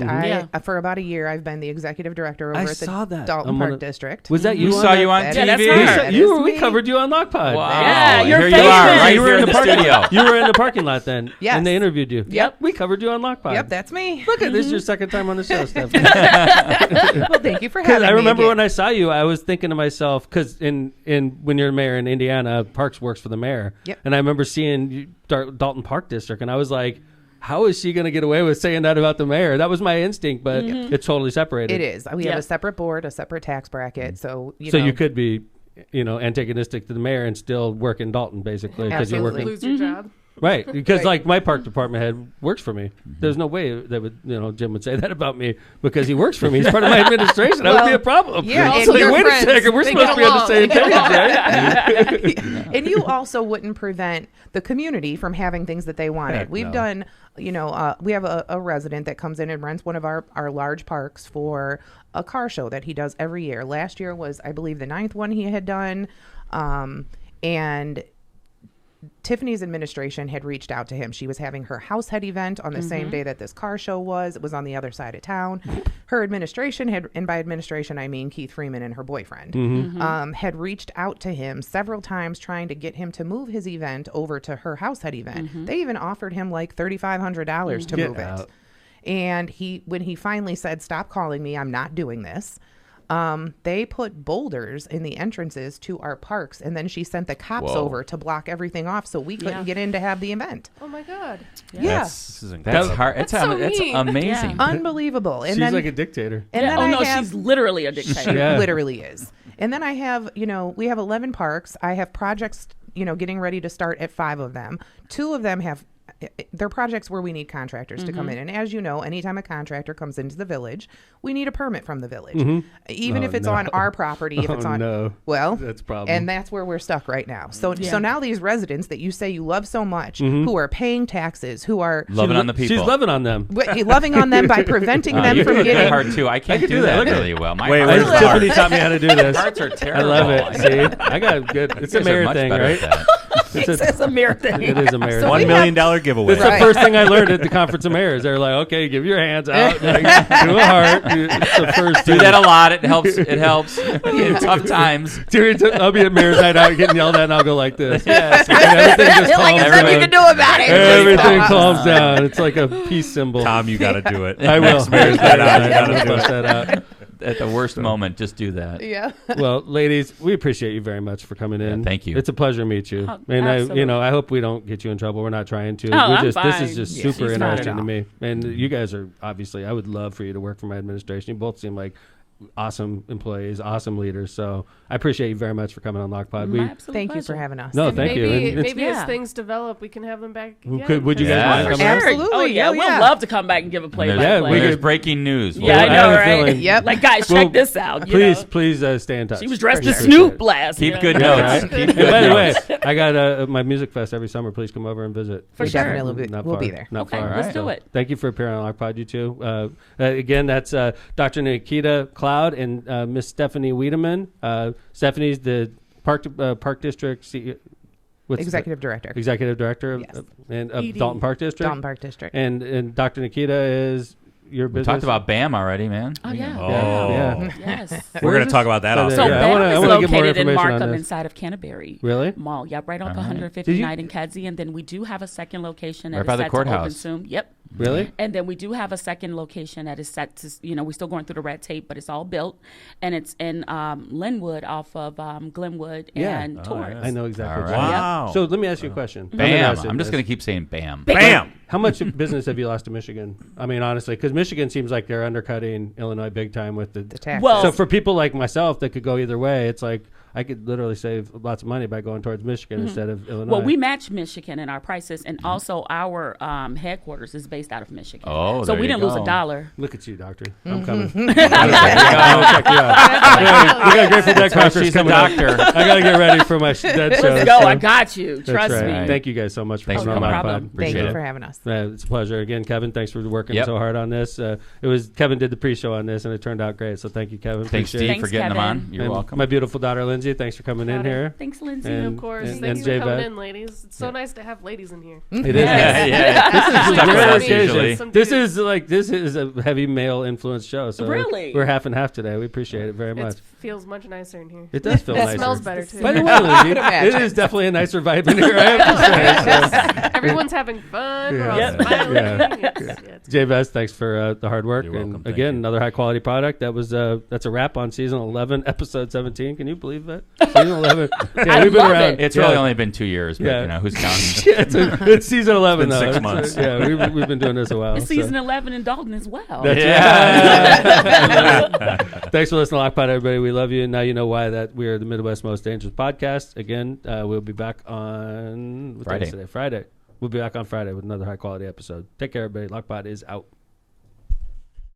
For about a year, I've been the executive director over I at the saw that. Dalton Park District. Was that you? We on saw that? you on That TV. that's We, her. saw- That you is we me. covered you on Lockpod. Wow. Yeah, you're Here you are, famous. right You were here in in the the studio. You were in the parking lot then. Yes. And they interviewed you. Yep. We covered you on Lockpod. Yep, that's me. Look at this is your second time on the show, Steph. Well, thank you for having me. I remember again. when I saw you, I was thinking to myself, because in when you're mayor in Indiana, Parks works for the mayor. Yep. And I remember seeing you, Dalton Park District, and I was like, how is she going to get away with saying that about the mayor? That was my instinct, but it's totally separated. It is. We have a separate board, a separate tax bracket. So You could be, antagonistic to the mayor and still work in Dalton, basically, because you're Absolutely. working. Lose your job. Right, because Right. like my park department head works for me. There's no way that would Jim would say that about me because he works for me. He's part of my administration. That would be a problem. yeah, It's and like, you're wait friends. a second, we're They supposed to get be on the along. same They page, get right? and you also wouldn't prevent the community from having things that they wanted. Heck We've no. done, we have a resident that comes in and rents one of our large parks for a car show that he does every year. Last year was, I believe, the 9th one he had done. And Tiffany's administration had reached out to him. She was having her house head event on the same day that this car show was. It was on the other side of town. Her administration had, and by administration I mean Keith Freeman and her boyfriend, had reached out to him several times trying to get him to move his event over to her house head event. They even offered him like $3,500 to Get move out. it. And when he finally said, "Stop calling me, I'm not doing this," they put boulders in the entrances to our parks, and then she sent the cops Whoa. over to block everything off so we couldn't get in to have the event. Oh my God. Yeah. This is That's incredible. hard. It's That's so it's mean. amazing. Yeah. Unbelievable. And She's then, like a dictator. and then Oh I no, have, she's literally a dictator. Yeah. literally is. And then I have, we have 11 parks. I have projects, getting ready to start at 5 of them. 2 of them have, they're projects where we need contractors to come in. And as you know, anytime a contractor comes into the village, we need a permit from the village. Even Oh, if it's no. on our property, if it's Oh, on, no. well, That's a problem. and that's where we're stuck right now. So Yeah. now these residents that you say you love so much, who are paying taxes, who are Loving on the people. She's loving on them. loving on them by preventing them you from do it getting hard too. I can't can do do that. that Look at really well. My Wait, hearts where's are Tiffany taught me how to do this. Hearts are I terrible. love it. See, I got good. It's a You guys are mayor much thing, better right? at that. It's a mere thing. It is a mayor. So thing. we $1 million giveaway. It's Right. the first thing I learned at the Conference of Mayors. They're like, okay, give your hands out. Like, do a heart. It's the first Do thing. that a lot. It helps. It helps in tough times. I'll be at Mayor's Night Out getting yelled at, and I'll go like this. Yes. And everything just like calms there's nothing you down. can do about it. Everything calms down. It's like a peace symbol. Tom, you got to do it. I will. Mayor's Night Out, you gotta I'll do bust it. that out. At the worst moment, just do that. Yeah. Well, ladies, we appreciate you very much for coming in. thank you. It's a pleasure to meet you. Oh, And absolutely. I hope we don't get you in trouble. We're not trying to. Oh, we I'm this fine. is just Yeah, super she's not at interesting to all. me. And you guys are obviously. I would love for you to work for my administration. You both seem like awesome employees, awesome leaders. So I appreciate you very much for coming on Lockpod. My absolute Thank you pleasure. for having us. No, thank you. Maybe, And it's- maybe as Yeah. things develop, we can have them back again. would you guys Yeah. mind For coming Sure. on? Absolutely. Oh yeah, Oh, we'll yeah. love to come back and give a When play there's, by Yeah, when we play. there's could- breaking news. Yeah, I Well, I know, have a right? feeling- Yep. Like, guys, Well, check this out. you Please, know? please stay in touch. She was dressed For as sure. Snoop last. Keep you good know? notes. Right? Keep And good by the notes. way, I got my music fest every summer. Please come over and visit. For We sure. definitely Not we'll far. be there. Not Okay, far. let's Right. do it. Thank you for appearing on our pod, you two. Again, that's Dr. Nakita Cloud and Miss Stephanie Wiedeman. Stephanie's the Park District Executive director. Executive Director of, Yes. of ED. Dalton Park District. Dalton Park District. And Dr. Nakita is your We business. talked about BAM already, man. Oh yeah. Oh. Yeah. Yes. We're going to talk about that So off So Yeah, air. I BAM wanna- I is wanna get more located in information on Markham this. inside of Canterbury Really? Mall. Yep, right off All right. 159 in Kedzie. And then we do have a second location Right that by is the set to open courthouse. soon. Yep. Really? And then we do have a second location that is set to, we're still going through the red tape, but it's all built. And it's in Linwood off of Glenwood Yeah. and Torrance. I know exactly. All what right. you mean. Wow. So let me ask you a question. BAM. I'm just going to keep saying BAM. Bam. How much business have you lost to Michigan? I mean, honestly, because Michigan seems like they're undercutting Illinois big time with the taxes. Well- So for people like myself that could go either way, it's like I could literally save lots of money by going towards Michigan instead of Illinois. Well, we match Michigan in our prices, and also our headquarters is based out of Michigan. Oh, so there we you didn't lose go. a dollar. Look at you, doctor. Mm-hmm. I'm coming. I'll check you out. We got Grateful Dead Crackers she's a coming up. doctor. I got to get ready for my dead show. Let's go. so- I got you. That's Trust right. me. Thank you guys so much for Thanks coming for on coming. my No pod. problem. Thank Appreciate you it. for having us. It's a pleasure. Again, Kevin, thanks for working Yep. so hard on this. It was Kevin did the pre-show on this, and it turned out great. So thank you, Kevin. Thanks, Appreciate it. Steve, for Thanks, getting them on. Kevin. You're And welcome. My beautiful daughter, Lindsay, thanks for coming in Got it. here. Thanks, Lindsay. And- Of course. and Thanks for J-Vet. coming in, ladies. It's so nice to have ladies in here. It is. yeah. This is Stuck a with rare us occasion. usually. Some This dudes. is a heavy male influence show. So Really? we're half and half today. We appreciate it very much. It feels much nicer in here. It does feel It nicer. smells better too. By the way, Lindsay, it imagine. is definitely a nicer vibe in here. I have to say. So. Everyone's having fun. We're all Yeah. smiling. Yeah. It's Jay Vest, thanks for the hard work. You're welcome. And Thank again, you. another high quality product. That's a wrap on season 11, episode 17. Can you believe that? Season 11. Yeah, I we've been love around. it. It's Yeah. really only been 2 years, but Yeah. who's counting? It's season 11 It's been though. 6 months. Yeah, we've been doing this a while. It's so. season 11 in Dalton as well. That's Yeah. right. Thanks for listening to Lockpod, everybody. We love you. And now you know why that we are the Midwest's most dangerous podcast. Again, we'll be back on what day is Friday. today? Friday. We'll be back on Friday with another high quality episode. Take care, everybody. Lockpod is out.